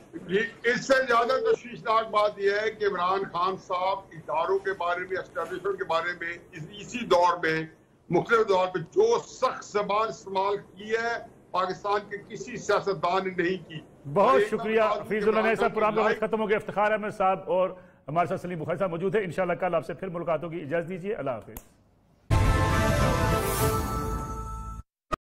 اس سے زیادہ تشویشناک بات یہ ہے کہ عمران خان صاحب اداروں کے بارے میں، اسٹیبلشمنٹ کے بارے میں اسی دور میں، مختلف دور میں جو سخت زبان استعمال کی ہے پاکستان کے کسی سیاستدان نے نہیں کی. بہت شکریہ حفیظ اللہ نیازی صاحب. پروگرام کا وقت ختم ہو گیا. افتخار احمد صاحب اور ہمارے ساتھ سلیم بخاری صاحب موجود ہیں. انشاءاللہ کل آپ سے پھر ملاقات ہوگی. اجازت دیجیے. اللہ حافظ.